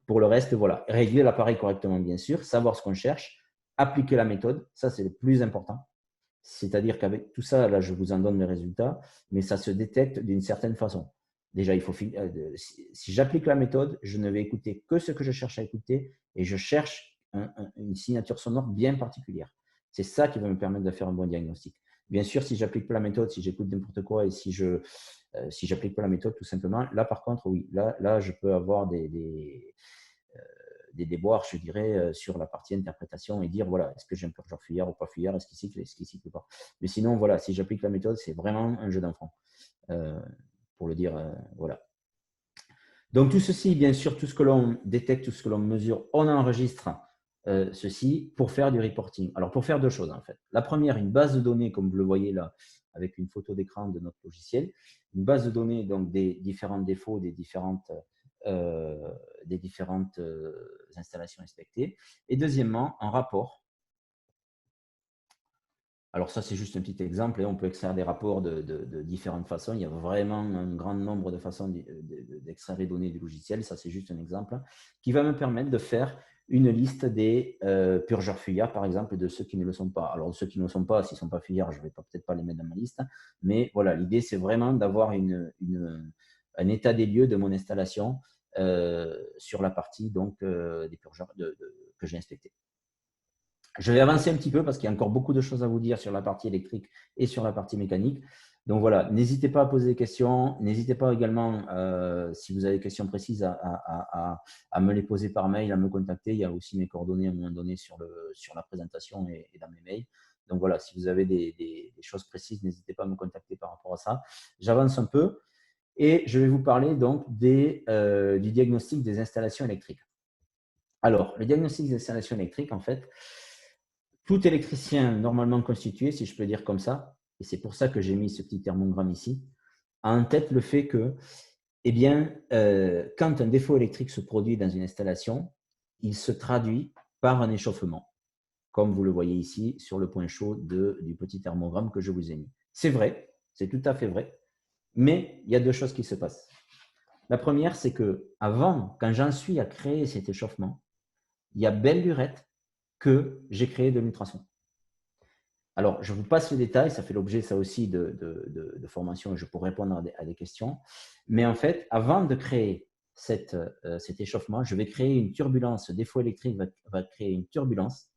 Pour le reste, voilà, régler l'appareil correctement, bien sûr, savoir ce qu'on cherche, appliquer la méthode, ça c'est le plus important. C'est-à-dire qu'avec tout ça, là, je vous en donne les résultats, mais ça se détecte d'une certaine façon. Déjà, si j'applique la méthode, je ne vais écouter que ce que je cherche à écouter et je cherche une signature sonore bien particulière. C'est ça qui va me permettre de faire un bon diagnostic. Bien sûr, si j'applique pas la méthode, si j'écoute n'importe quoi et si j'applique pas la méthode, tout simplement, là, par contre, oui, là je peux avoir des déboires, je dirais, sur la partie interprétation et dire, voilà, est-ce que j'ai un purgeur fuyard ou pas fuyard, est-ce qu'il cycle pas. Mais sinon, voilà, si j'applique la méthode, c'est vraiment un jeu d'enfant, pour le dire, voilà. Donc, tout ceci, bien sûr, tout ce que l'on détecte, tout ce que l'on mesure, on enregistre ceci pour faire du reporting. Alors, pour faire deux choses, en fait. La première, une base de données, comme vous le voyez là, avec une photo d'écran de notre logiciel, une base de données donc des différents défauts, des différentes installations inspectées. Et deuxièmement, un rapport. Alors ça, c'est juste un petit exemple. On peut extraire des rapports de différentes façons. Il y a vraiment un grand nombre de façons d'extraire les données du logiciel. Ça, c'est juste un exemple qui va me permettre de faire une liste des purgeurs fuyards, par exemple, de ceux qui ne le sont pas. Alors, ceux qui ne le sont pas, s'ils ne sont pas fuyards, je ne vais peut-être pas les mettre dans ma liste. Mais voilà, l'idée, c'est vraiment d'avoir un état des lieux de mon installation sur la partie donc, des purgeurs que j'ai inspectés. Je vais avancer un petit peu parce qu'il y a encore beaucoup de choses à vous dire sur la partie électrique et sur la partie mécanique. Donc voilà, n'hésitez pas à poser des questions. N'hésitez pas également, si vous avez des questions précises, à me les poser par mail, à me contacter. Il y a aussi mes coordonnées à un moment donné sur la présentation et dans mes mails. Donc voilà, si vous avez des choses précises, n'hésitez pas à me contacter par rapport à ça. J'avance un peu et je vais vous parler donc du diagnostic des installations électriques. Alors, le diagnostic des installations électriques, en fait, tout électricien normalement constitué, si je peux dire comme ça, et c'est pour ça que j'ai mis ce petit thermogramme ici, a en tête le fait que, eh bien, quand un défaut électrique se produit dans une installation, il se traduit par un échauffement, comme vous le voyez ici sur le point chaud du petit thermogramme que je vous ai mis. C'est vrai, c'est tout à fait vrai, mais il y a deux choses qui se passent. La première, c'est que avant, quand j'en suis à créer cet échauffement, il y a belle lurette que j'ai créé de l'ultrason. Alors, je vous passe le détail, ça fait l'objet, ça aussi, de formation et je pourrais répondre à des questions. Mais en fait, avant de créer cet échauffement, je vais créer une turbulence. Ce défaut électrique va créer une turbulence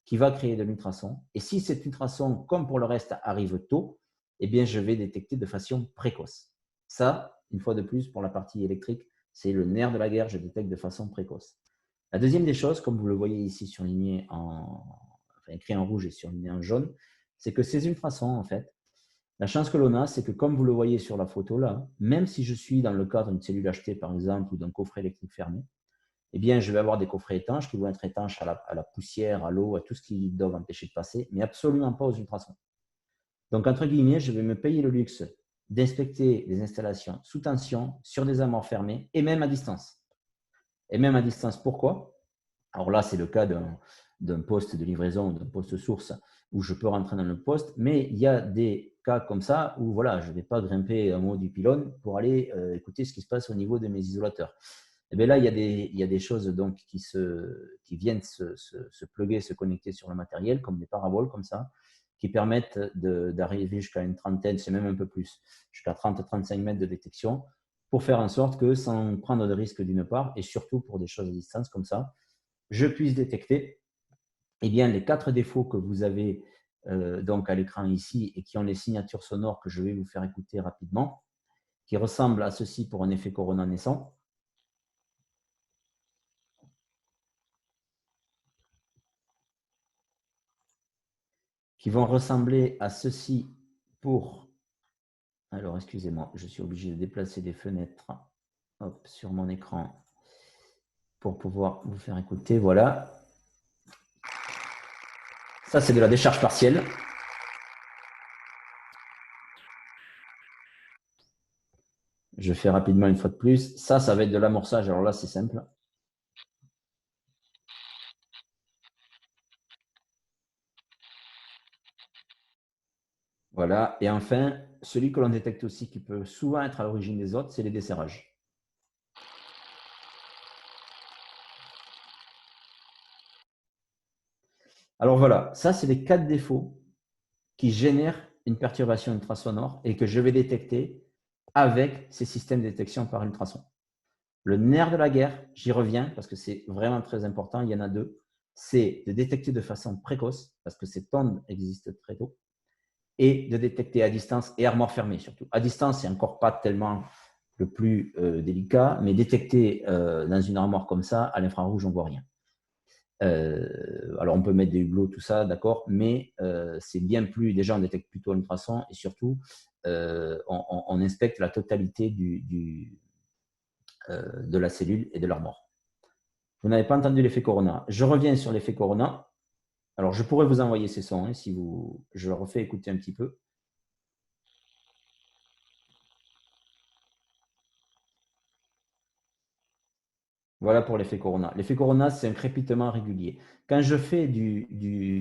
qui va créer de l'ultrason. Et si cet ultrason, comme pour le reste, arrive tôt, eh bien, je vais détecter de façon précoce. Ça, une fois de plus, pour la partie électrique, c'est le nerf de la guerre, je détecte de façon précoce. La deuxième des choses, comme vous le voyez ici surligné écrit en rouge et surligné en jaune, c'est que ces ultrasons, en fait, la chance que l'on a, c'est que comme vous le voyez sur la photo là, même si je suis dans le cadre d'une cellule achetée par exemple ou d'un coffret électrique fermé, eh bien, je vais avoir des coffrets étanches qui vont être étanches à la poussière, à l'eau, à tout ce qui doit empêcher de passer, mais absolument pas aux ultrasons. Donc, entre guillemets, je vais me payer le luxe d'inspecter des installations sous tension, sur des amours fermés et même à distance. Et même à distance, pourquoi? Alors là, c'est le cas d'un poste de livraison, d'un poste source où je peux rentrer dans le poste, mais il y a des cas comme ça où voilà, je ne vais pas grimper en haut du pylône pour aller écouter ce qui se passe au niveau de mes isolateurs. Et bien là, il y a des choses donc qui viennent se plugger, se connecter sur le matériel, comme des paraboles comme ça, qui permettent d'arriver jusqu'à une trentaine, c'est même un peu plus, jusqu'à 30-35 mètres de détection, pour faire en sorte que sans prendre de risque d'une part, et surtout pour des choses à distance comme ça, je puisse détecter eh bien, les 4 défauts que vous avez donc à l'écran ici et qui ont les signatures sonores que je vais vous faire écouter rapidement, qui ressemblent à ceci pour un effet Corona naissant. Qui vont ressembler à ceci pour… Alors, excusez-moi, je suis obligé de déplacer des fenêtres sur mon écran pour pouvoir vous faire écouter. Voilà. Ça, c'est de la décharge partielle. Je fais rapidement une fois de plus. Ça va être de l'amorçage. Alors là, c'est simple. Voilà. Et enfin, celui que l'on détecte aussi qui peut souvent être à l'origine des autres, c'est les desserrages. Alors voilà, ça, c'est les 4 défauts qui génèrent une perturbation ultrasonore et que je vais détecter avec ces systèmes de détection par ultrason. Le nerf de la guerre, j'y reviens parce que c'est vraiment très important, il y en a 2, c'est de détecter de façon précoce, parce que ces ondes existent très tôt, et de détecter à distance et armoire fermée surtout. À distance, c'est encore pas tellement le plus délicat, mais détecter dans une armoire comme ça, à l'infrarouge, on ne voit rien. Alors, on peut mettre des hublots, tout ça, d'accord, mais c'est bien plus… Déjà, on détecte plutôt à l'ultrason et surtout, on inspecte la totalité de la cellule et de l'armoire. Vous n'avez pas entendu l'effet Corona. Je reviens sur l'effet Corona. Alors, je pourrais vous envoyer ces sons, si vous… Je le refais écouter un petit peu. Voilà pour l'effet Corona. L'effet Corona, c'est un crépitement régulier. Quand je fais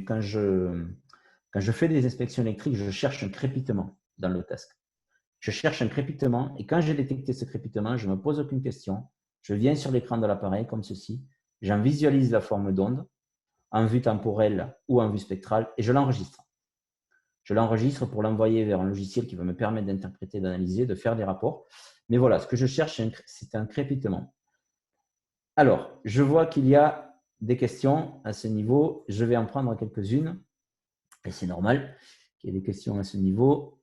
quand je fais des inspections électriques, je cherche un crépitement dans le casque. Je cherche un crépitement et quand j'ai détecté ce crépitement, je ne me pose aucune question. Je viens sur l'écran de l'appareil comme ceci. j'en visualise la forme d'onde en vue temporelle ou en vue spectrale et je l'enregistre. Je l'enregistre pour l'envoyer vers un logiciel qui va me permettre d'interpréter, d'analyser, de faire des rapports. Mais voilà, ce que je cherche, c'est un crépitement. Alors, je vois qu'il y a des questions à ce niveau. Je vais en prendre quelques-unes. Et c'est normal qu'il y ait des questions à ce niveau.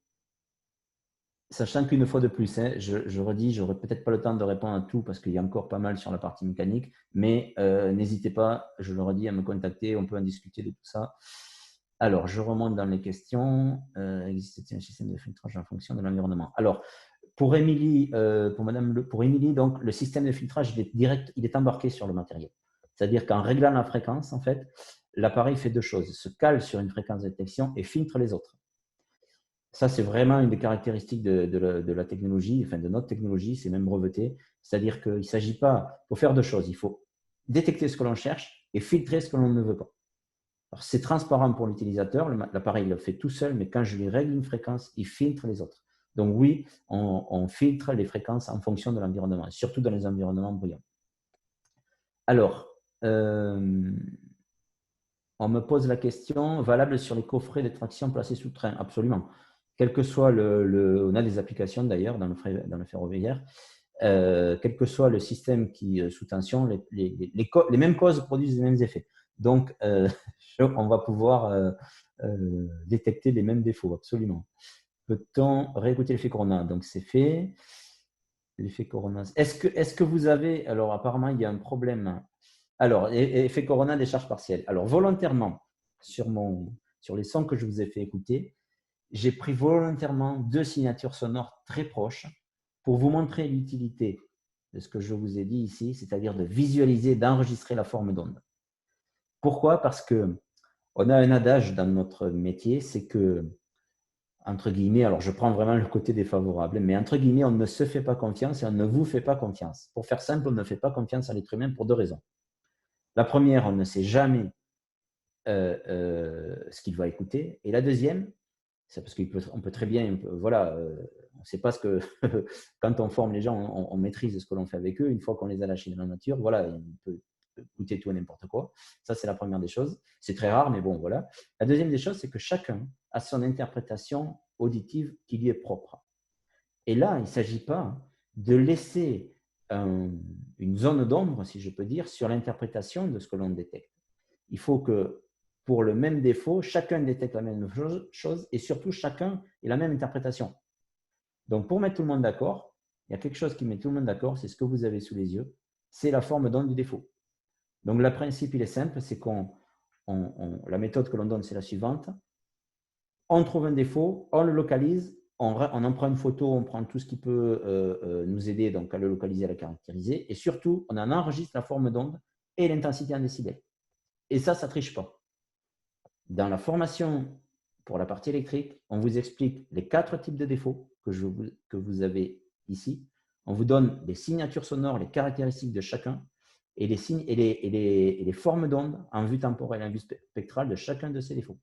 Sachant qu'une fois de plus, hein, je redis, je n'aurai peut-être pas le temps de répondre à tout parce qu'il y a encore pas mal sur la partie mécanique, mais n'hésitez pas, je le redis, à me contacter, on peut en discuter de tout ça. Alors, je remonte dans les questions. Existe-t-il un système de filtrage en fonction de l'environnement? Alors, pour Émilie, pour Émilie, donc, le système de filtrage, il est embarqué sur le matériel. C'est-à-dire qu'en réglant la fréquence, en fait, l'appareil fait deux choses, se cale sur une fréquence de détection et filtre les autres. Ça, c'est vraiment une des caractéristiques de la technologie, enfin de notre technologie, c'est même breveté. C'est-à-dire qu'il ne s'agit pas, il faut faire deux choses. Il faut détecter ce que l'on cherche et filtrer ce que l'on ne veut pas. Alors, c'est transparent pour l'utilisateur, l'appareil le fait tout seul, mais quand je lui règle une fréquence, il filtre les autres. Donc oui, on filtre les fréquences en fonction de l'environnement, surtout dans les environnements bruyants. Alors, on me pose la question, valable sur les coffrets de traction placés sous train? Absolument. Quel que soit on a des applications d'ailleurs dans le ferroviaire, quel que soit le système qui sous tension, les mêmes causes produisent les mêmes effets. Donc, on va pouvoir détecter les mêmes défauts, absolument. Peut-on réécouter l'effet Corona? Donc, c'est fait. L'effet Corona. Est-ce que vous avez… Alors, apparemment, il y a un problème. Alors, effet Corona des charges partielles. Alors, volontairement, sur les sons que je vous ai fait écouter, j'ai pris volontairement deux signatures sonores très proches pour vous montrer l'utilité de ce que je vous ai dit ici, c'est-à-dire de visualiser, d'enregistrer la forme d'onde. Pourquoi? Parce qu'on a un adage dans notre métier, c'est que, entre guillemets, alors je prends vraiment le côté défavorable, mais entre guillemets, on ne se fait pas confiance et on ne vous fait pas confiance. Pour faire simple, on ne fait pas confiance à l'être humain pour deux raisons. La première, on ne sait jamais ce qu'il va écouter. Et la deuxième, c'est parce qu'on peut très bien, voilà, on ne sait pas ce que, quand on forme les gens, on maîtrise ce que l'on fait avec eux. Une fois qu'on les a lâchés dans la nature, voilà, il peut écouter tout et n'importe quoi. Ça, c'est la première des choses. C'est très rare, mais bon, voilà. La deuxième des choses, c'est que chacun a son interprétation auditive qui lui est propre. Et là, il ne s'agit pas de laisser une zone d'ombre, si je peux dire, sur l'interprétation de ce que l'on détecte. Il faut que, pour le même défaut, chacun détecte la même chose et surtout, chacun ait la même interprétation. Donc, pour mettre tout le monde d'accord, il y a quelque chose qui met tout le monde d'accord, c'est ce que vous avez sous les yeux, c'est la forme d'onde du défaut. Donc, le principe, il est simple, c'est la méthode que l'on donne, c'est la suivante. On trouve un défaut, on le localise, on en prend une photo, on prend tout ce qui peut nous aider donc, à le localiser, à le caractériser, et surtout, on en enregistre la forme d'onde et l'intensité en décibels. Et ça ne triche pas. Dans la formation pour la partie électrique, on vous explique les 4 types de défauts que vous avez ici. On vous donne les signatures sonores, les caractéristiques de chacun et les formes d'onde en vue temporelle et en vue spectrale de chacun de ces défauts.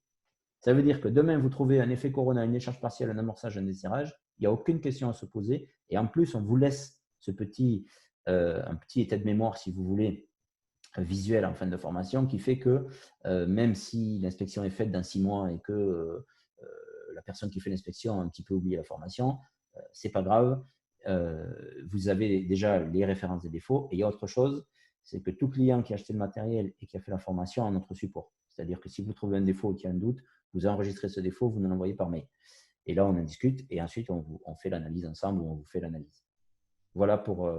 Ça veut dire que demain, vous trouvez un effet Corona, une décharge partielle, un amorçage, un desserrage, il n'y a aucune question à se poser. Et en plus, on vous laisse un petit état de mémoire, si vous voulez, visuel en fin de formation, qui fait que même si l'inspection est faite dans 6 mois et que la personne qui fait l'inspection a un petit peu oublié la formation, c'est pas grave. Vous avez déjà les références des défauts. Et il y a autre chose, c'est que tout client qui a acheté le matériel et qui a fait la formation a notre support. C'est-à-dire que si vous trouvez un défaut ou qu'il y a un doute, vous enregistrez ce défaut, vous nous l'envoyez par mail. Et là, on en discute et ensuite, on fait l'analyse ensemble ou on vous fait l'analyse. Voilà pour…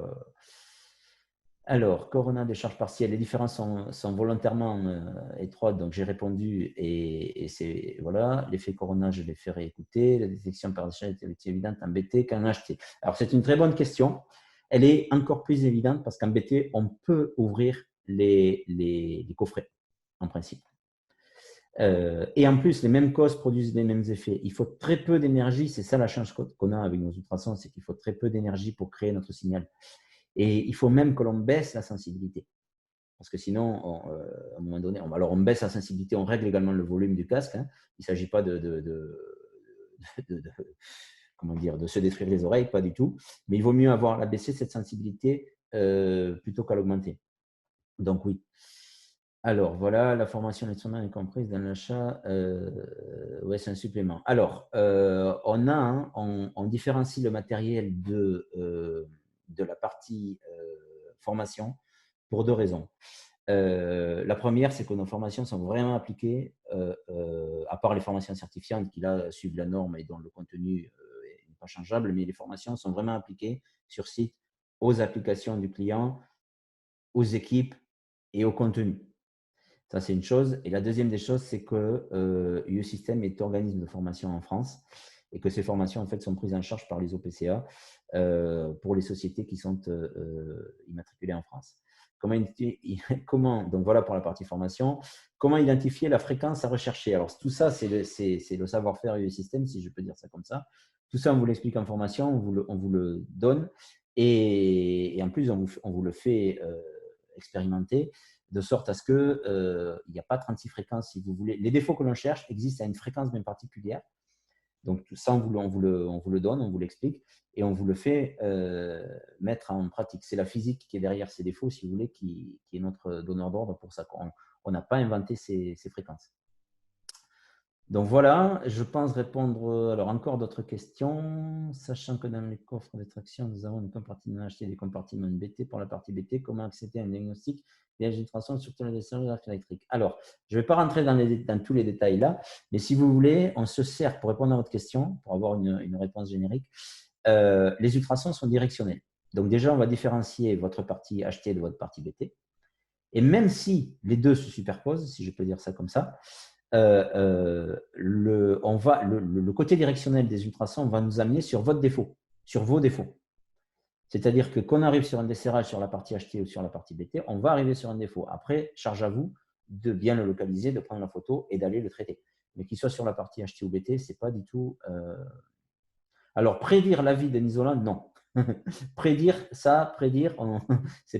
Alors, Corona des charges partielles, les différences sont volontairement étroites, donc j'ai répondu et c'est voilà, l'effet Corona, je l'ai fait réécouter, la détection par décharge est évidente en BT qu'en HT. Alors, c'est une très bonne question. Elle est encore plus évidente parce qu'en BT, on peut ouvrir les coffrets, en principe. Et en plus, les mêmes causes produisent les mêmes effets. Il faut très peu d'énergie, c'est ça la chance qu'on a avec nos ultrasons, c'est qu'il faut très peu d'énergie pour créer notre signal. Et il faut même que l'on baisse la sensibilité. Parce que sinon, à un moment donné, alors on baisse la sensibilité, on règle également le volume du casque. Hein. Il ne s'agit pas comment dire, de se détruire les oreilles, pas du tout. Mais il vaut mieux avoir la baisser, cette sensibilité, plutôt qu'à l'augmenter. Donc oui. Alors, voilà, la formation nationale est comprise dans l'achat. Ouais, c'est un supplément. Alors, on différencie le matériel de la partie formation pour 2 raisons. La première, c'est que nos formations sont vraiment appliquées, à part les formations certifiantes qui, là, suivent la norme et dont le contenu n'est pas changeable, mais les formations sont vraiment appliquées sur site aux applications du client, aux équipes et au contenu. Ça, c'est une chose. Et la deuxième des choses, c'est que UE System est organisme de formation en France et que ces formations, en fait, sont prises en charge par les OPCA pour les sociétés qui sont immatriculées en France. Donc voilà pour la partie formation. Comment identifier la fréquence à rechercher? Alors, tout ça, c'est le savoir-faire UE System, si je peux dire ça comme ça. Tout ça, on vous l'explique en formation, on vous le donne et en plus, on vous le fait expérimenter de sorte à ce qu'il n'y a pas 36 fréquences, si vous voulez. Les défauts que l'on cherche existent à une fréquence bien particulière. Donc, tout ça, on vous le donne, on vous l'explique et on vous le fait mettre en pratique. C'est la physique qui est derrière ces défauts, si vous voulez, qui est notre donneur d'ordre pour ça. On n'a pas inventé ces fréquences. Donc voilà, je pense répondre. Alors, encore d'autres questions. Sachant que dans les coffres d'extraction, nous avons des compartiments achetés, des compartiments BT. Pour la partie BT, comment accéder à un diagnostic via une transformation sur les descendants électriques? Alors, je ne vais pas rentrer dans tous les détails là, mais si vous voulez, on se sert pour répondre à votre question, pour avoir une réponse générique. Les ultrasons sont directionnels. Donc, déjà, on va différencier votre partie HT de votre partie BT. Et même si les deux se superposent, si je peux dire ça comme ça, le côté directionnel des ultrasons va nous amener sur votre défaut, sur vos défauts. C'est-à-dire que qu'on arrive sur un desserrage sur la partie HT ou sur la partie BT, on va arriver sur un défaut. Après, charge à vous de bien le localiser, de prendre la photo et d'aller le traiter. Mais qu'il soit sur la partie HT ou BT, c'est pas du tout… Alors, prédire la vie d'un isolant, non. Prédire, c'est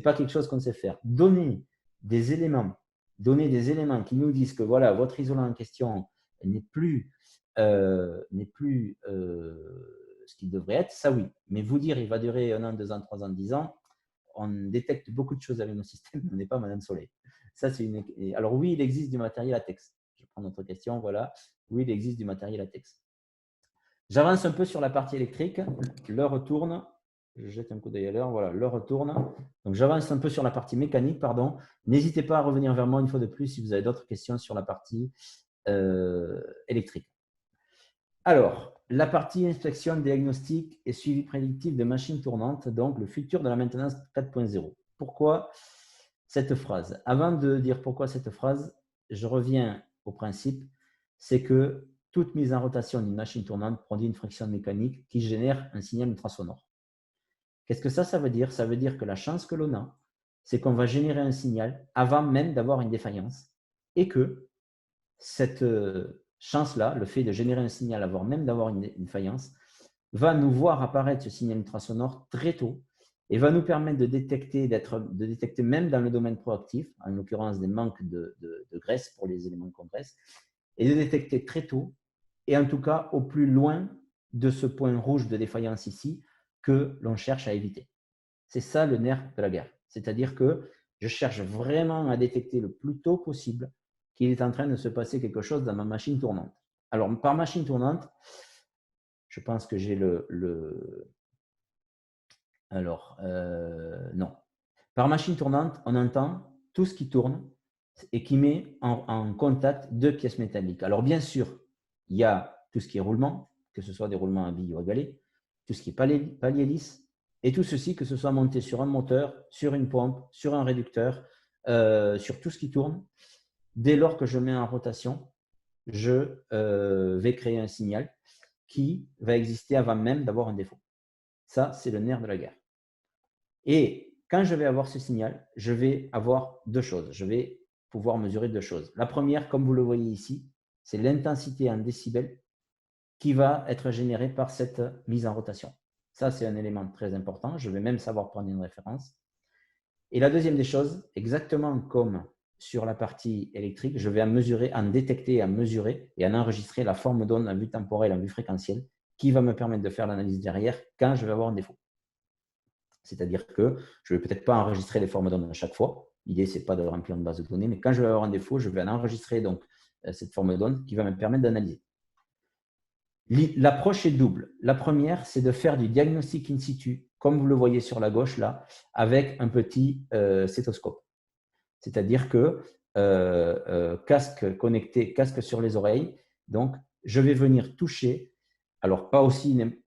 pas quelque chose qu'on sait faire. Donner des éléments qui nous disent que voilà, votre isolant en question n'est plus ce qu'il devrait être, ça oui. Mais vous dire il va durer 1 an, 2 ans, 3 ans, 10 ans, on détecte beaucoup de choses avec nos systèmes, on n'est pas Madame Soleil. Ça, c'est une… Alors oui, il existe du matériel latex. Je prends notre question, voilà. Oui, il existe du matériel latex. J'avance un peu sur la partie électrique. L'heure tourne. Je jette un coup d'œil à l'heure. Voilà, l'heure tourne. Donc, j'avance un peu sur la partie mécanique, pardon. N'hésitez pas à revenir vers moi une fois de plus si vous avez d'autres questions sur la partie électrique. Alors, la partie inspection, diagnostic et suivi prédictif de machines tournantes, donc le futur de la maintenance 4.0. Pourquoi cette phrase? Avant de dire pourquoi cette phrase, je reviens au principe, c'est que toute mise en rotation d'une machine tournante produit une friction mécanique qui génère un signal ultrasonore. Qu'est-ce que ça veut dire? Ça veut dire que la chance que l'on a, c'est qu'on va générer un signal avant même d'avoir une défaillance et que cette chance-là, le fait de générer un signal avant même d'avoir une défaillance, va nous voir apparaître ce signal ultrasonore très tôt et va nous permettre de détecter même dans le domaine proactif, en l'occurrence des manques de graisse pour les éléments qu'on graisse, et de détecter très tôt, et en tout cas au plus loin de ce point rouge de défaillance ici que l'on cherche à éviter. C'est ça le nerf de la guerre. C'est-à-dire que je cherche vraiment à détecter le plus tôt possible qu'il est en train de se passer quelque chose dans ma machine tournante. Alors, par machine tournante, je pense que j'ai non. Par machine tournante, on entend tout ce qui tourne et qui met en contact deux pièces métalliques. Alors, bien sûr, il y a tout ce qui est roulement, que ce soit des roulements à billes ou à galets, tout ce qui est palier lisse, et tout ceci, que ce soit monté sur un moteur, sur une pompe, sur un réducteur, sur tout ce qui tourne. Dès lors que je mets en rotation, je vais créer un signal qui va exister avant même d'avoir un défaut. Ça, c'est le nerf de la guerre. Et quand je vais avoir ce signal, je vais avoir deux choses. Je vais pouvoir mesurer deux choses. La première, comme vous le voyez ici, c'est l'intensité en décibels qui va être générée par cette mise en rotation. Ça, c'est un élément très important. Je vais même savoir prendre une référence. Et la deuxième des choses, exactement comme sur la partie électrique, je vais en détecter, en mesurer et en enregistrer la forme d'onde en vue temporelle, en vue fréquentielle, qui va me permettre de faire l'analyse derrière quand je vais avoir un défaut. C'est-à-dire que je ne vais peut-être pas enregistrer les formes d'onde à chaque fois, L'idée, ce n'est pas de remplir une base de données, mais quand je vais avoir un défaut, je vais en enregistrer donc, cette forme d'onde qui va me permettre d'analyser. L'approche est double. La première, c'est de faire du diagnostic in situ, comme vous le voyez sur la gauche là, avec un petit stéthoscope. C'est-à-dire que casque connecté, casque sur les oreilles. Donc, je vais venir toucher. Alors, pas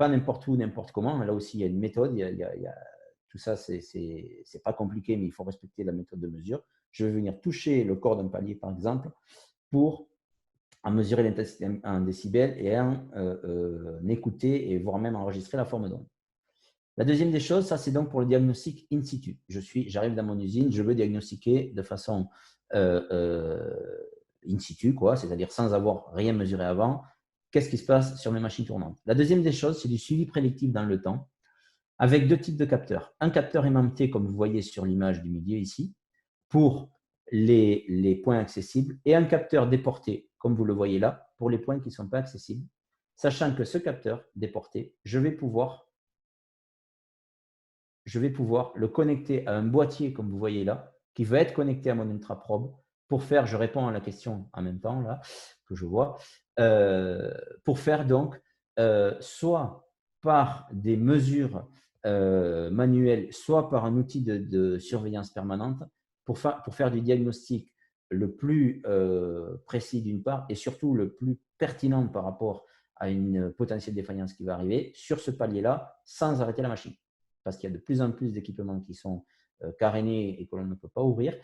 n'importe où, n'importe comment. Mais là aussi, il y a une méthode. Tout ça, c'est pas compliqué, mais il faut respecter la méthode de mesure. Je vais venir toucher le corps d'un palier, par exemple, pour en mesurer l'intensité en décibels et en écouter et voire même enregistrer la forme d'onde. La deuxième des choses, ça c'est donc pour le diagnostic in situ. J'arrive dans mon usine, je veux diagnostiquer de façon in situ, c'est-à-dire sans avoir rien mesuré avant, qu'est-ce qui se passe sur mes machines tournantes. La deuxième des choses, c'est du suivi prédictif dans le temps, avec deux types de capteurs. Un capteur aimanté, comme vous voyez sur l'image du milieu ici, pour les points accessibles, et un capteur déporté, comme vous le voyez là, pour les points qui ne sont pas accessibles, sachant que ce capteur déporté, je vais pouvoir le connecter à un boîtier, comme vous voyez là, qui va être connecté à mon ultraprobe pour faire, je réponds à la question en même temps, là, que je vois, pour faire donc, soit par des mesures manuelles, soit par un outil de surveillance permanente, pour faire du diagnostic le plus précis d'une part, et surtout le plus pertinent par rapport à une potentielle défaillance qui va arriver sur ce palier-là, sans arrêter la machine. Parce qu'il y a de plus en plus d'équipements qui sont carénés et que l'on ne peut pas ouvrir.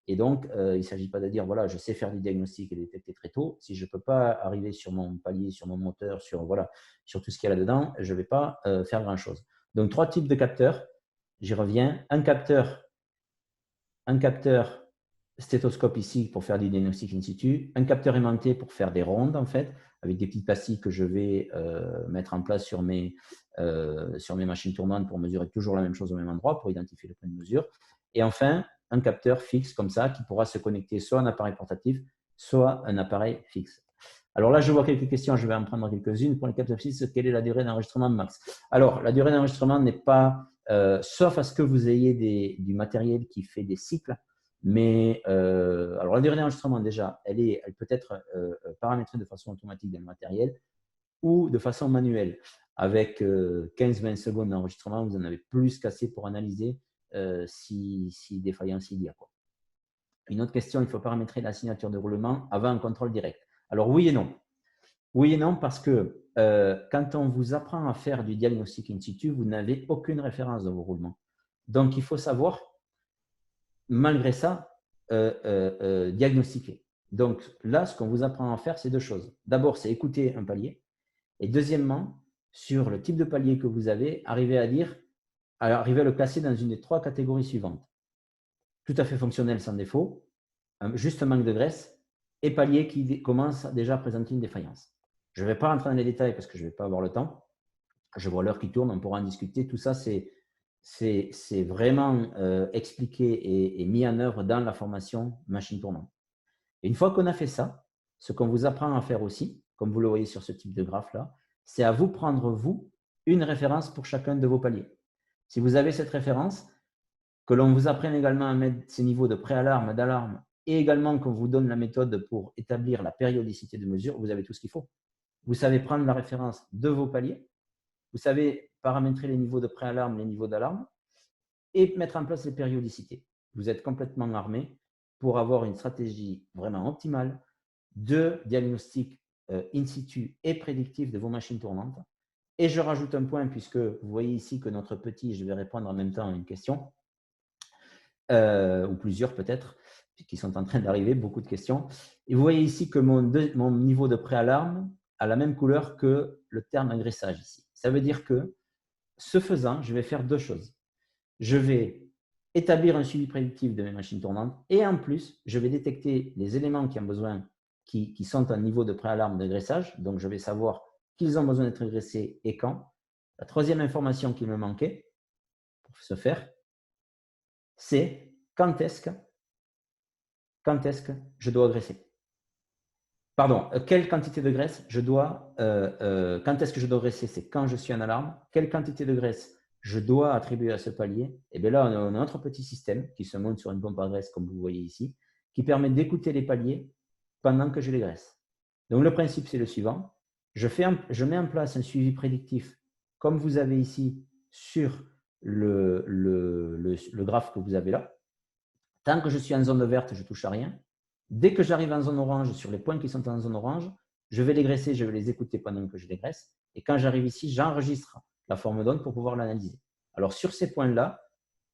Et donc, il ne s'agit pas de dire, voilà, je sais faire du diagnostic et détecter très tôt. Si je ne peux pas arriver sur mon palier, sur mon moteur, sur tout ce qu'il y a là-dedans, je ne vais pas faire grand-chose. Donc, trois types de capteurs. J'y reviens. Un capteur stéthoscope ici pour faire du diagnostic in situ. Un capteur aimanté pour faire des rondes, en fait, avec des petites pastilles que je vais mettre en place sur mes machines tournantes pour mesurer toujours la même chose au même endroit, pour identifier le point de mesure. Et enfin, un capteur fixe comme ça qui pourra se connecter soit à un appareil portatif, soit un appareil fixe. Alors là, je vois quelques questions, je vais en prendre quelques-unes. Pour les capteurs fixes, quelle est la durée d'enregistrement max? Alors, la durée d'enregistrement n'est pas, sauf à ce que vous ayez du matériel qui fait des cycles, mais alors la durée d'enregistrement déjà, elle peut être paramétrée de façon automatique dans le matériel ou de façon manuelle. Avec 15-20 secondes d'enregistrement, vous en avez plus qu'assez pour analyser si défaillance il y a. Une autre question, il faut paramétrer la signature de roulement avant un contrôle direct. Alors oui et non. Oui et non parce que quand on vous apprend à faire du diagnostic in situ, vous n'avez aucune référence dans vos roulements. Donc il faut savoir, malgré ça, diagnostiquer. Donc là, ce qu'on vous apprend à faire, c'est deux choses. D'abord, c'est écouter un palier. Et deuxièmement, sur le type de palier que vous avez, arriver à le classer dans une des trois catégories suivantes. Tout à fait fonctionnel sans défaut, juste un manque de graisse, et palier qui commence déjà à présenter une défaillance. Je ne vais pas rentrer dans les détails parce que je ne vais pas avoir le temps. Je vois l'heure qui tourne, on pourra en discuter. Tout ça, c'est vraiment expliqué et mis en œuvre dans la formation machine tournante. Et une fois qu'on a fait ça, ce qu'on vous apprend à faire aussi, comme vous le voyez sur ce type de graphe-là, c'est à vous prendre, vous, une référence pour chacun de vos paliers. Si vous avez cette référence, que l'on vous apprenne également à mettre ces niveaux de préalarme, d'alarme, et également qu'on vous donne la méthode pour établir la périodicité de mesure, vous avez tout ce qu'il faut. Vous savez prendre la référence de vos paliers, vous savez paramétrer les niveaux de préalarme, les niveaux d'alarme, et mettre en place les périodicités. Vous êtes complètement armé pour avoir une stratégie vraiment optimale de diagnostic in situ et prédictif de vos machines tournantes. Et je rajoute un point, puisque vous voyez ici que notre petit, je vais répondre en même temps à une question, ou plusieurs peut-être, qui sont en train d'arriver, beaucoup de questions. Et vous voyez ici que mon niveau de préalarme a la même couleur que le terme engraissage ici. Ça veut dire que, ce faisant, je vais faire deux choses. Je vais établir un suivi prédictif de mes machines tournantes et en plus, je vais détecter les éléments qui ont besoin, qui sont à niveau de préalarme de graissage. Donc, je vais savoir qu'ils ont besoin d'être graissés et quand. La troisième information qui me manquait pour ce faire, c'est quand est-ce que je dois graisser. Pardon, quelle quantité de graisse je dois, quand est-ce que je dois graisser, c'est quand je suis en alarme. Quelle quantité de graisse je dois attribuer à ce palier, et bien là, on a un autre petit système qui se monte sur une pompe à graisse, comme vous voyez ici, qui permet d'écouter les paliers pendant que je les graisse. Donc, le principe, c'est le suivant. Je mets en place un suivi prédictif, comme vous avez ici sur le graphe que vous avez là. Tant que je suis en zone verte, je ne touche à rien. Dès que j'arrive en zone orange, sur les points qui sont en zone orange, je vais les graisser, je vais les écouter pendant que je les graisse. Et quand j'arrive ici, j'enregistre la forme d'onde pour pouvoir l'analyser. Alors, sur ces points-là,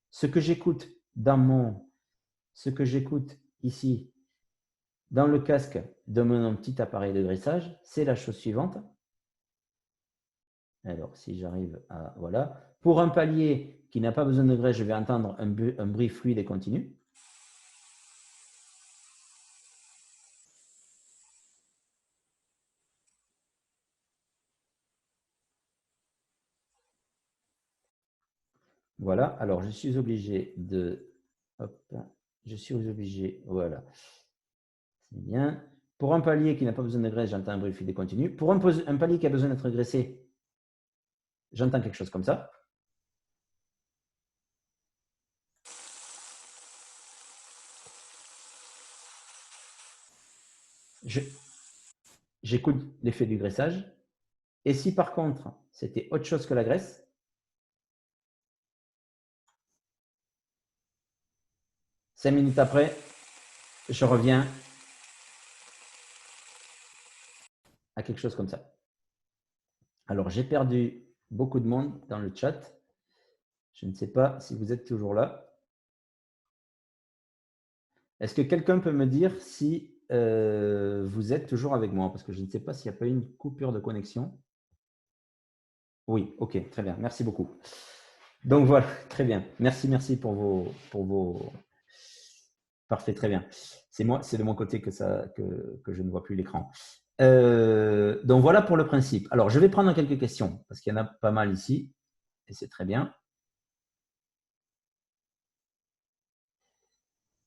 ce que j'écoute ici, dans le casque de mon petit appareil de graissage, c'est la chose suivante. Alors, si j'arrive à… Voilà. Pour un palier qui n'a pas besoin de graisse, je vais entendre un bruit fluide et continu. Voilà. Alors, je suis obligé de… Hop, je suis obligé… Voilà. C'est bien. Pour un palier qui n'a pas besoin de graisse, j'entends un bruit fluide et continu. Pour un palier qui a besoin d'être graissé, j'entends quelque chose comme ça. J'écoute l'effet du graissage. Et si par contre, c'était autre chose que la graisse, cinq minutes après, je reviens à quelque chose comme ça. Alors, j'ai perdu beaucoup de monde dans le chat. Je ne sais pas si vous êtes toujours là. Est-ce que quelqu'un peut me dire si vous êtes toujours avec moi? Parce que je ne sais pas s'il n'y a pas eu une coupure de connexion. Oui, ok, très bien. Merci beaucoup. Donc voilà, très bien. Merci pour vos… Parfait, très bien. C'est moi, c'est de mon côté que je ne vois plus l'écran. Donc voilà pour le principe. Alors, je vais prendre quelques questions parce qu'il y en a pas mal ici et c'est très bien.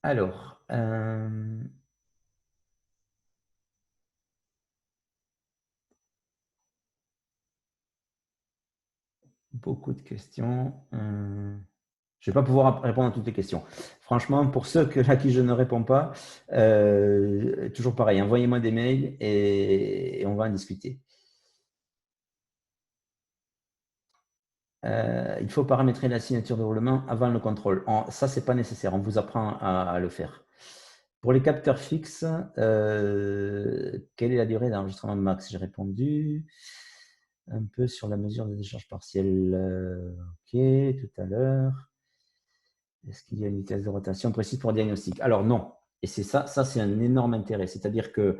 Alors, beaucoup de questions. Je ne vais pas pouvoir répondre à toutes les questions. Franchement, pour ceux à qui je ne réponds pas, toujours pareil, envoyez-moi des mails et on va en discuter. Il faut paramétrer la signature de roulement avant le contrôle. Ça, ce n'est pas nécessaire. On vous apprend à le faire. Pour les capteurs fixes, quelle est la durée d'enregistrement max? J'ai répondu un peu sur la mesure de décharge partielle. OK, tout à l'heure. Est-ce qu'il y a une vitesse de rotation précise pour le diagnostic? Alors non. Et c'est ça c'est un énorme intérêt. C'est-à-dire que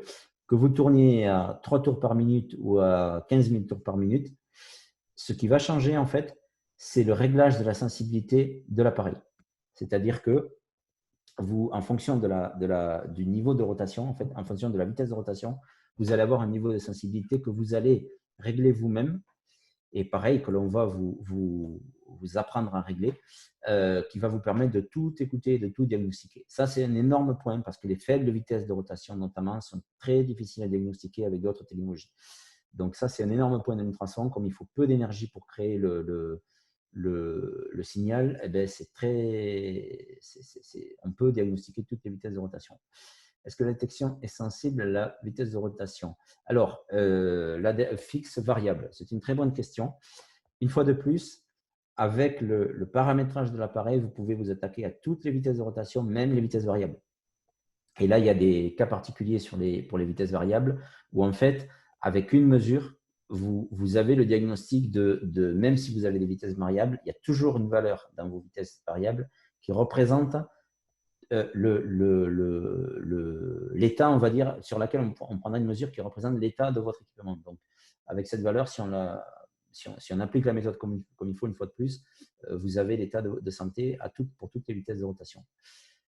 vous tourniez à 3 tours par minute ou à 15 000 tours par minute, ce qui va changer en fait, c'est le réglage de la sensibilité de l'appareil. C'est-à-dire que vous, en fonction du niveau de rotation, en fait, en fonction de la vitesse de rotation, vous allez avoir un niveau de sensibilité que vous allez régler vous-même et pareil, que l'on va vous apprendre à régler, qui va vous permettre de tout écouter, de tout diagnostiquer. Ça, c'est un énorme point parce que les faibles vitesses de rotation, notamment, sont très difficiles à diagnostiquer avec d'autres technologies. Donc ça, c'est un énorme point de l'ultrason. Comme il faut peu d'énergie pour créer le signal, eh bien, on peut diagnostiquer toutes les vitesses de rotation. Est-ce que la détection est sensible à la vitesse de rotation? Alors, la fixe variable, c'est une très bonne question. Une fois de plus, avec le paramétrage de l'appareil, vous pouvez vous attaquer à toutes les vitesses de rotation, même les vitesses variables. Et là, il y a des cas particuliers pour les vitesses variables où, en fait, avec une mesure, vous avez le diagnostic de même si vous avez des vitesses variables, il y a toujours une valeur dans vos vitesses variables qui représente l'état, on va dire, sur laquelle on prendra une mesure qui représente l'état de votre équipement. Donc, avec cette valeur, si on applique la méthode comme il faut, une fois de plus, vous avez l'état de santé pour toutes les vitesses de rotation.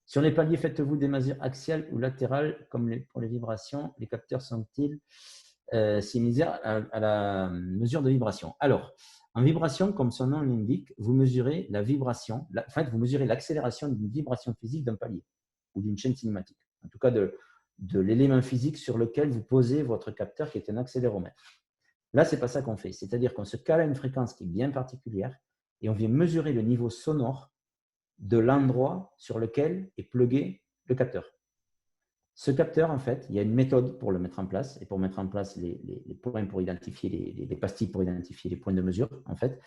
Sur les paliers, faites-vous des mesures axiales ou latérales, comme pour les vibrations? Les capteurs sont-ils similaires à la mesure de vibration? Alors, en vibration, comme son nom l'indique, vous mesurez la vibration, vous mesurez l'accélération d'une vibration physique d'un palier ou d'une chaîne cinématique. En tout cas, de l'élément physique sur lequel vous posez votre capteur qui est un accéléromètre. Là, ce n'est pas ça qu'on fait. C'est-à-dire qu'on se cale à une fréquence qui est bien particulière et on vient mesurer le niveau sonore de l'endroit sur lequel est plugué le capteur. Ce capteur, en fait, il y a une méthode pour le mettre en place et pour mettre en place les points pour identifier les pastilles pour identifier les points de mesure, en fait.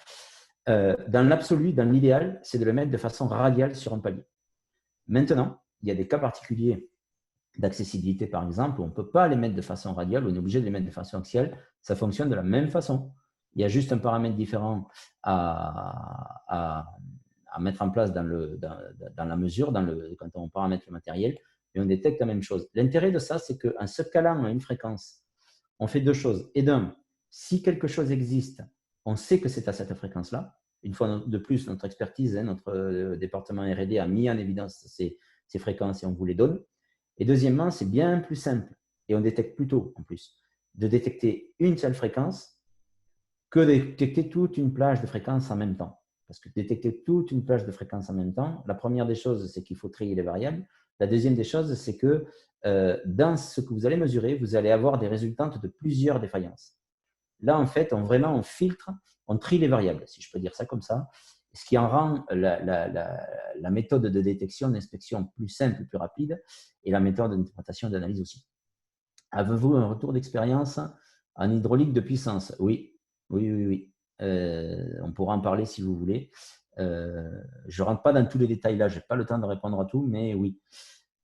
Dans l'absolu, dans l'idéal, c'est de le mettre de façon radiale sur un palier. Maintenant, il y a des cas particuliers d'accessibilité, par exemple, où on ne peut pas les mettre de façon radiale, on est obligé de les mettre de façon axiale. Ça fonctionne de la même façon. Il y a juste un paramètre différent à mettre en place dans la mesure, quand on paramètre le matériel, et on détecte la même chose. L'intérêt de ça, c'est qu'en se calant à une fréquence, on fait deux choses. Et d'un, si quelque chose existe, on sait que c'est à cette fréquence-là. Une fois de plus, notre expertise, notre département R&D a mis en évidence ces fréquences et on vous les donne. Et deuxièmement, c'est bien plus simple, et on détecte plus tôt en plus, de détecter une seule fréquence que de détecter toute une plage de fréquences en même temps. Parce que détecter toute une plage de fréquences en même temps, la première des choses, c'est qu'il faut trier les variables. La deuxième des choses, c'est que dans ce que vous allez mesurer, vous allez avoir des résultantes de plusieurs défaillances. Là, en fait, on filtre, on trie les variables, si je peux dire ça comme ça, ce qui en rend la méthode de détection, d'inspection plus simple, plus rapide, et la méthode d'interprétation et d'analyse aussi. Avez-vous un retour d'expérience en hydraulique de puissance? Oui, oui, oui, oui. On pourra en parler si vous voulez. Je ne rentre pas dans tous les détails là, je n'ai pas le temps de répondre à tout, mais oui.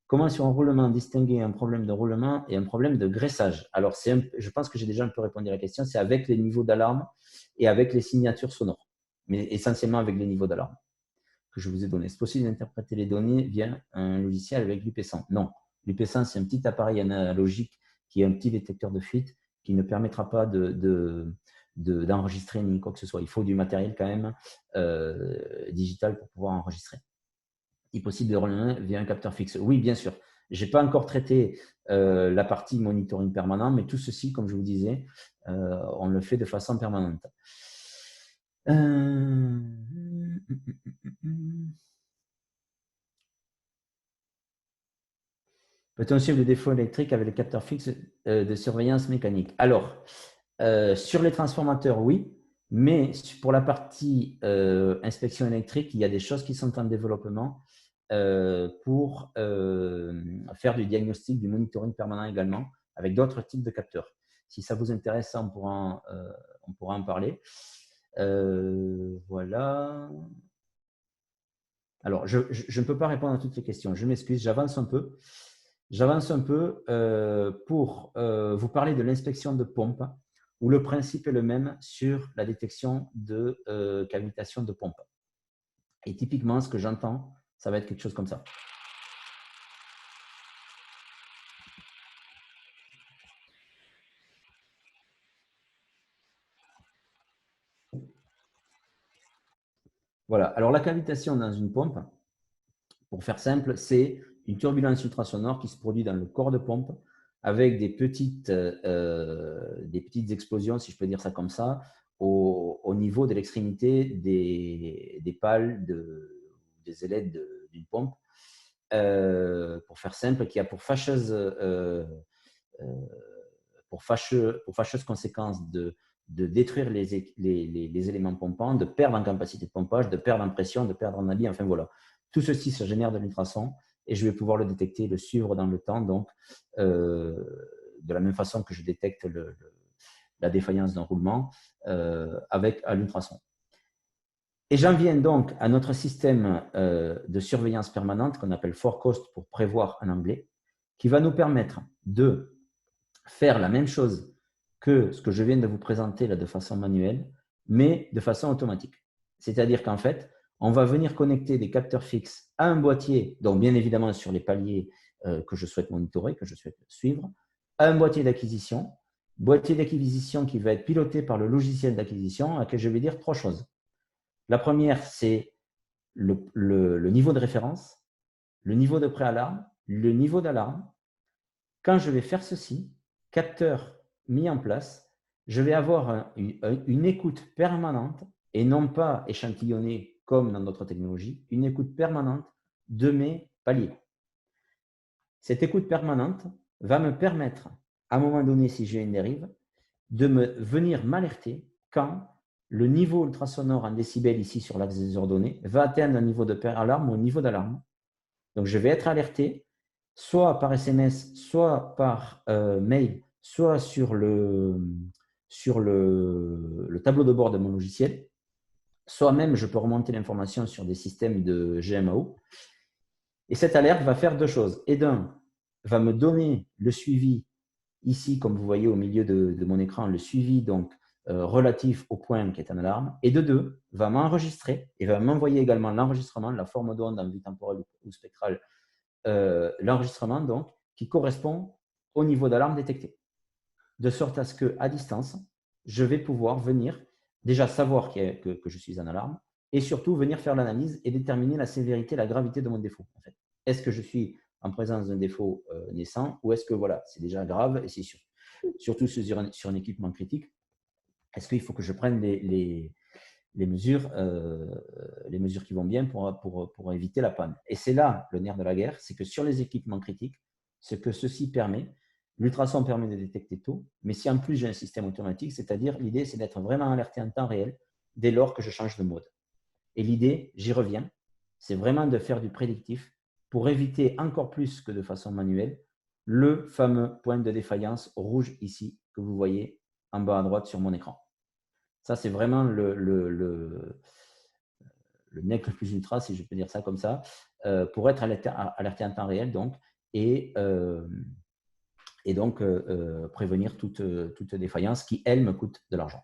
Comment sur un roulement distinguer un problème de roulement et un problème de graissage? Alors, je pense que j'ai déjà un peu répondu à la question, c'est avec les niveaux d'alarme et avec les signatures sonores, mais essentiellement avec les niveaux d'alarme que je vous ai donnés. C'est possible d'interpréter les données via un logiciel avec l'UP100? Non. L'UP100, c'est un petit appareil analogique qui est un petit détecteur de fuite qui ne permettra pas d'enregistrer ni quoi que ce soit. Il faut du matériel quand même digital pour pouvoir enregistrer. Il est possible de relier via un capteur fixe? Oui, bien sûr. Je n'ai pas encore traité la partie monitoring permanent, mais tout ceci, comme je vous disais, on le fait de façon permanente. Peut-on suivre les défauts électriques avec les capteurs fixes de surveillance mécanique? Alors, sur les transformateurs, oui, mais pour la partie inspection électrique, il y a des choses qui sont en développement pour faire du diagnostic, du monitoring permanent également, avec d'autres types de capteurs. Si ça vous intéresse, on pourra en parler. Voilà. Alors, je ne peux pas répondre à toutes les questions. Je m'excuse, j'avance un peu. J'avance un peu pour vous parler de l'inspection de pompe, où le principe est le même sur la détection de cavitation de pompe. Et typiquement, ce que j'entends, ça va être quelque chose comme ça. Voilà. Alors, la cavitation dans une pompe, pour faire simple, c'est une turbulence ultrasonore qui se produit dans le corps de pompe avec des petites explosions, si je peux dire ça comme ça, au niveau de l'extrémité des pales des ailettes d'une pompe. Pour faire simple, qui a pour fâcheuse conséquence de détruire les éléments pompants, de perdre en capacité de pompage, de perdre en pression, de perdre en habit, enfin voilà. Tout ceci se génère de l'ultrason et je vais pouvoir le détecter, le suivre dans le temps, donc de la même façon que je détecte la défaillance d'un roulement avec l'ultrason. Et j'en viens donc à notre système de surveillance permanente qu'on appelle forecast pour prévoir en anglais, qui va nous permettre de faire la même chose que ce que je viens de vous présenter là de façon manuelle, mais de façon automatique. C'est-à-dire qu'en fait, on va venir connecter des capteurs fixes à un boîtier, donc bien évidemment sur les paliers que je souhaite monitorer, que je souhaite suivre, à un boîtier d'acquisition qui va être piloté par le logiciel d'acquisition, à laquelle je vais dire trois choses. La première, c'est le niveau de référence, le niveau de préalarme, le niveau d'alarme. Quand je vais faire ceci, capteur mis en place, je vais avoir une écoute permanente et non pas échantillonnée comme dans d'autres technologies, une écoute permanente de mes paliers. Cette écoute permanente va me permettre, à un moment donné, si j'ai une dérive, de venir m'alerter quand le niveau ultrasonore en décibels ici sur l'axe des ordonnées va atteindre un niveau de préalarme ou un niveau d'alarme. Donc, je vais être alerté soit par SMS, soit par mail, soit sur le tableau de bord de mon logiciel. Soit même, je peux remonter l'information sur des systèmes de GMAO. Et cette alerte va faire deux choses. Et d'un, va me donner le suivi, ici, comme vous voyez au milieu de mon écran, le suivi donc relatif au point qui est en alarme. Et de deux, va m'enregistrer et va m'envoyer également l'enregistrement, la forme d'onde en vue temporelle ou spectrale, l'enregistrement donc, qui correspond au niveau d'alarme détecté. De sorte à ce qu'à distance, je vais pouvoir venir déjà savoir que je suis en alarme et surtout venir faire l'analyse et déterminer la sévérité, la gravité de mon défaut. En fait. Est-ce que je suis en présence d'un défaut naissant ou est-ce que voilà, c'est déjà grave et c'est surtout sur un équipement critique, est-ce qu'il faut que je prenne les mesures qui vont bien pour éviter la panne. Et c'est là le nerf de la guerre, c'est que sur les équipements critiques, ce que ceci permet, l'ultrason permet de détecter tôt, mais si en plus j'ai un système automatique, c'est-à-dire l'idée c'est d'être vraiment alerté en temps réel dès lors que je change de mode. Et l'idée, j'y reviens, c'est vraiment de faire du prédictif pour éviter encore plus que de façon manuelle le fameux point de défaillance rouge ici que vous voyez en bas à droite sur mon écran. Ça, c'est vraiment le nec le plus ultra, si je peux dire ça comme ça, pour être alerté en temps réel donc, et donc prévenir toute défaillance qui, elle, me coûte de l'argent.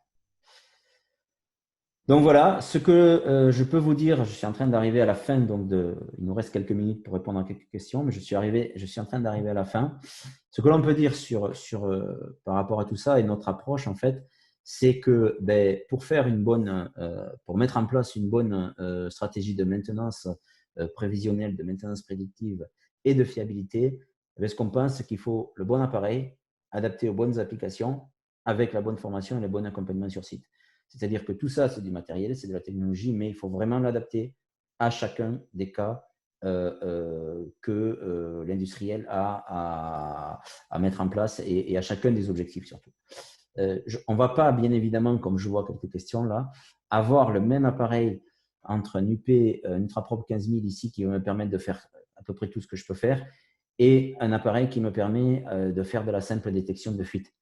Donc voilà, ce que je peux vous dire, je suis en train d'arriver à la fin, donc il nous reste quelques minutes pour répondre à quelques questions, mais je suis en train d'arriver à la fin. Ce que l'on peut dire par rapport à tout ça et notre approche, en fait, c'est que pour mettre en place une bonne stratégie de maintenance prévisionnelle, de maintenance prédictive et de fiabilité, ce qu'on pense, c'est qu'il faut le bon appareil adapté aux bonnes applications avec la bonne formation et le bon accompagnement sur site. C'est-à-dire que tout ça, c'est du matériel, c'est de la technologie, mais il faut vraiment l'adapter à chacun des cas que l'industriel a à mettre en place et à chacun des objectifs surtout. On ne va pas, bien évidemment, comme je vois quelques questions là, avoir le même appareil entre un UP, un Ultraprop 15000 ici qui va me permettre de faire à peu près tout ce que je peux faire et un appareil qui me permet de faire de la simple détection de fuite.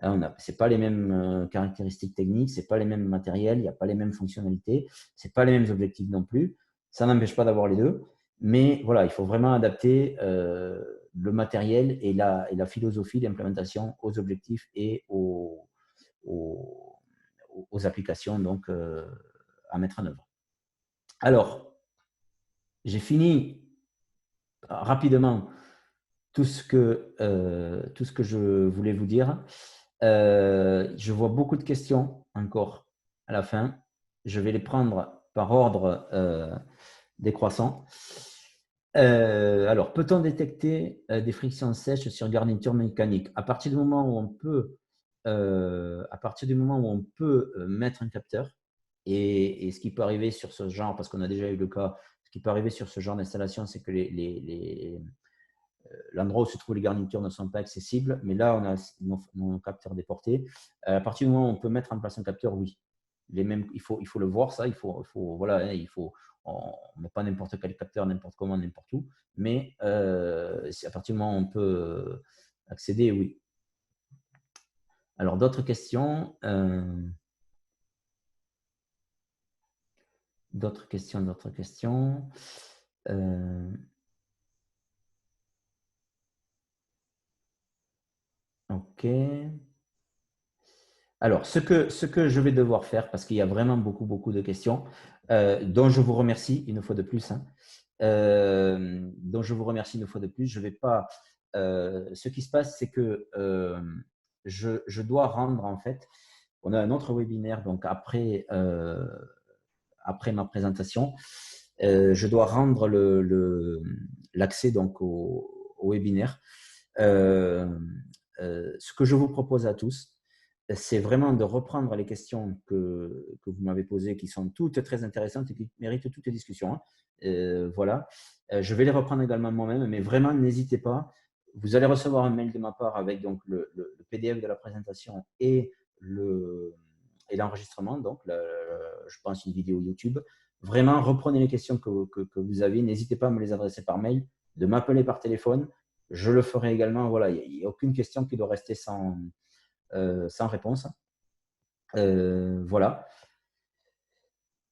Ce n'est pas les mêmes caractéristiques techniques, ce n'est pas les mêmes matériels, il n'y a pas les mêmes fonctionnalités, ce n'est pas les mêmes objectifs non plus. Ça n'empêche pas d'avoir les deux, mais voilà, il faut vraiment adapter le matériel et la philosophie d'implémentation aux objectifs et aux applications donc, à mettre en œuvre. Alors, j'ai fini rapidement tout ce que je voulais vous dire. Je vois beaucoup de questions encore à la fin. Je vais les prendre par ordre décroissant. Alors, peut-on détecter des frictions sèches sur garniture mécanique? À partir du moment où on peut, mettre un capteur, et ce qui peut arriver sur ce genre, parce qu'on a déjà eu le cas, ce qui peut arriver sur ce genre d'installation, c'est que l'endroit où se trouvent les garnitures ne sont pas accessibles, mais là, on a nos capteurs déportés. À partir du moment où on peut mettre en place un capteur, oui. Il faut le voir, ça. Voilà, on ne met pas n'importe quel capteur, n'importe comment, n'importe où. Mais à partir du moment où on peut accéder, oui. Alors, d'autres questions D'autres questions OK. Alors, ce que je vais devoir faire, parce qu'il y a vraiment beaucoup de questions, dont je vous remercie une fois de plus, je vais pas. Ce qui se passe, c'est que je dois rendre, en fait, on a un autre webinaire, donc après ma présentation, je dois rendre l'accès donc au webinaire. Ce que je vous propose à tous, c'est vraiment de reprendre les questions que vous m'avez posées, qui sont toutes très intéressantes et qui méritent toute discussion. Voilà. Je vais les reprendre également moi-même, mais vraiment, n'hésitez pas. Vous allez recevoir un mail de ma part avec donc le PDF de la présentation et et l'enregistrement, donc, je pense une vidéo YouTube. Vraiment, reprenez les questions que vous avez. N'hésitez pas à me les adresser par mail, de m'appeler par téléphone. Je le ferai également. Voilà, il n'y a aucune question qui doit rester sans réponse. Voilà.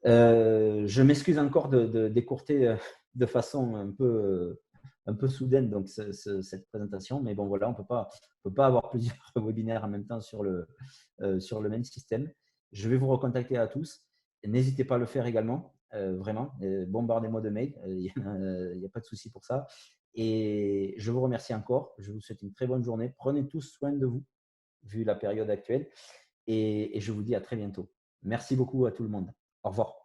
Je m'excuse encore d'écourter de façon un peu soudaine donc cette présentation, mais bon voilà, on peut pas avoir plusieurs webinaires en même temps sur le même système. Je vais vous recontacter à tous. N'hésitez pas à le faire également, vraiment. Bombardez-moi de mails, il n'y a pas de souci pour ça. Et je vous remercie encore. Je vous souhaite une très bonne journée. Prenez tous soin de vous, vu la période actuelle. Et je vous dis à très bientôt. Merci beaucoup à tout le monde. Au revoir.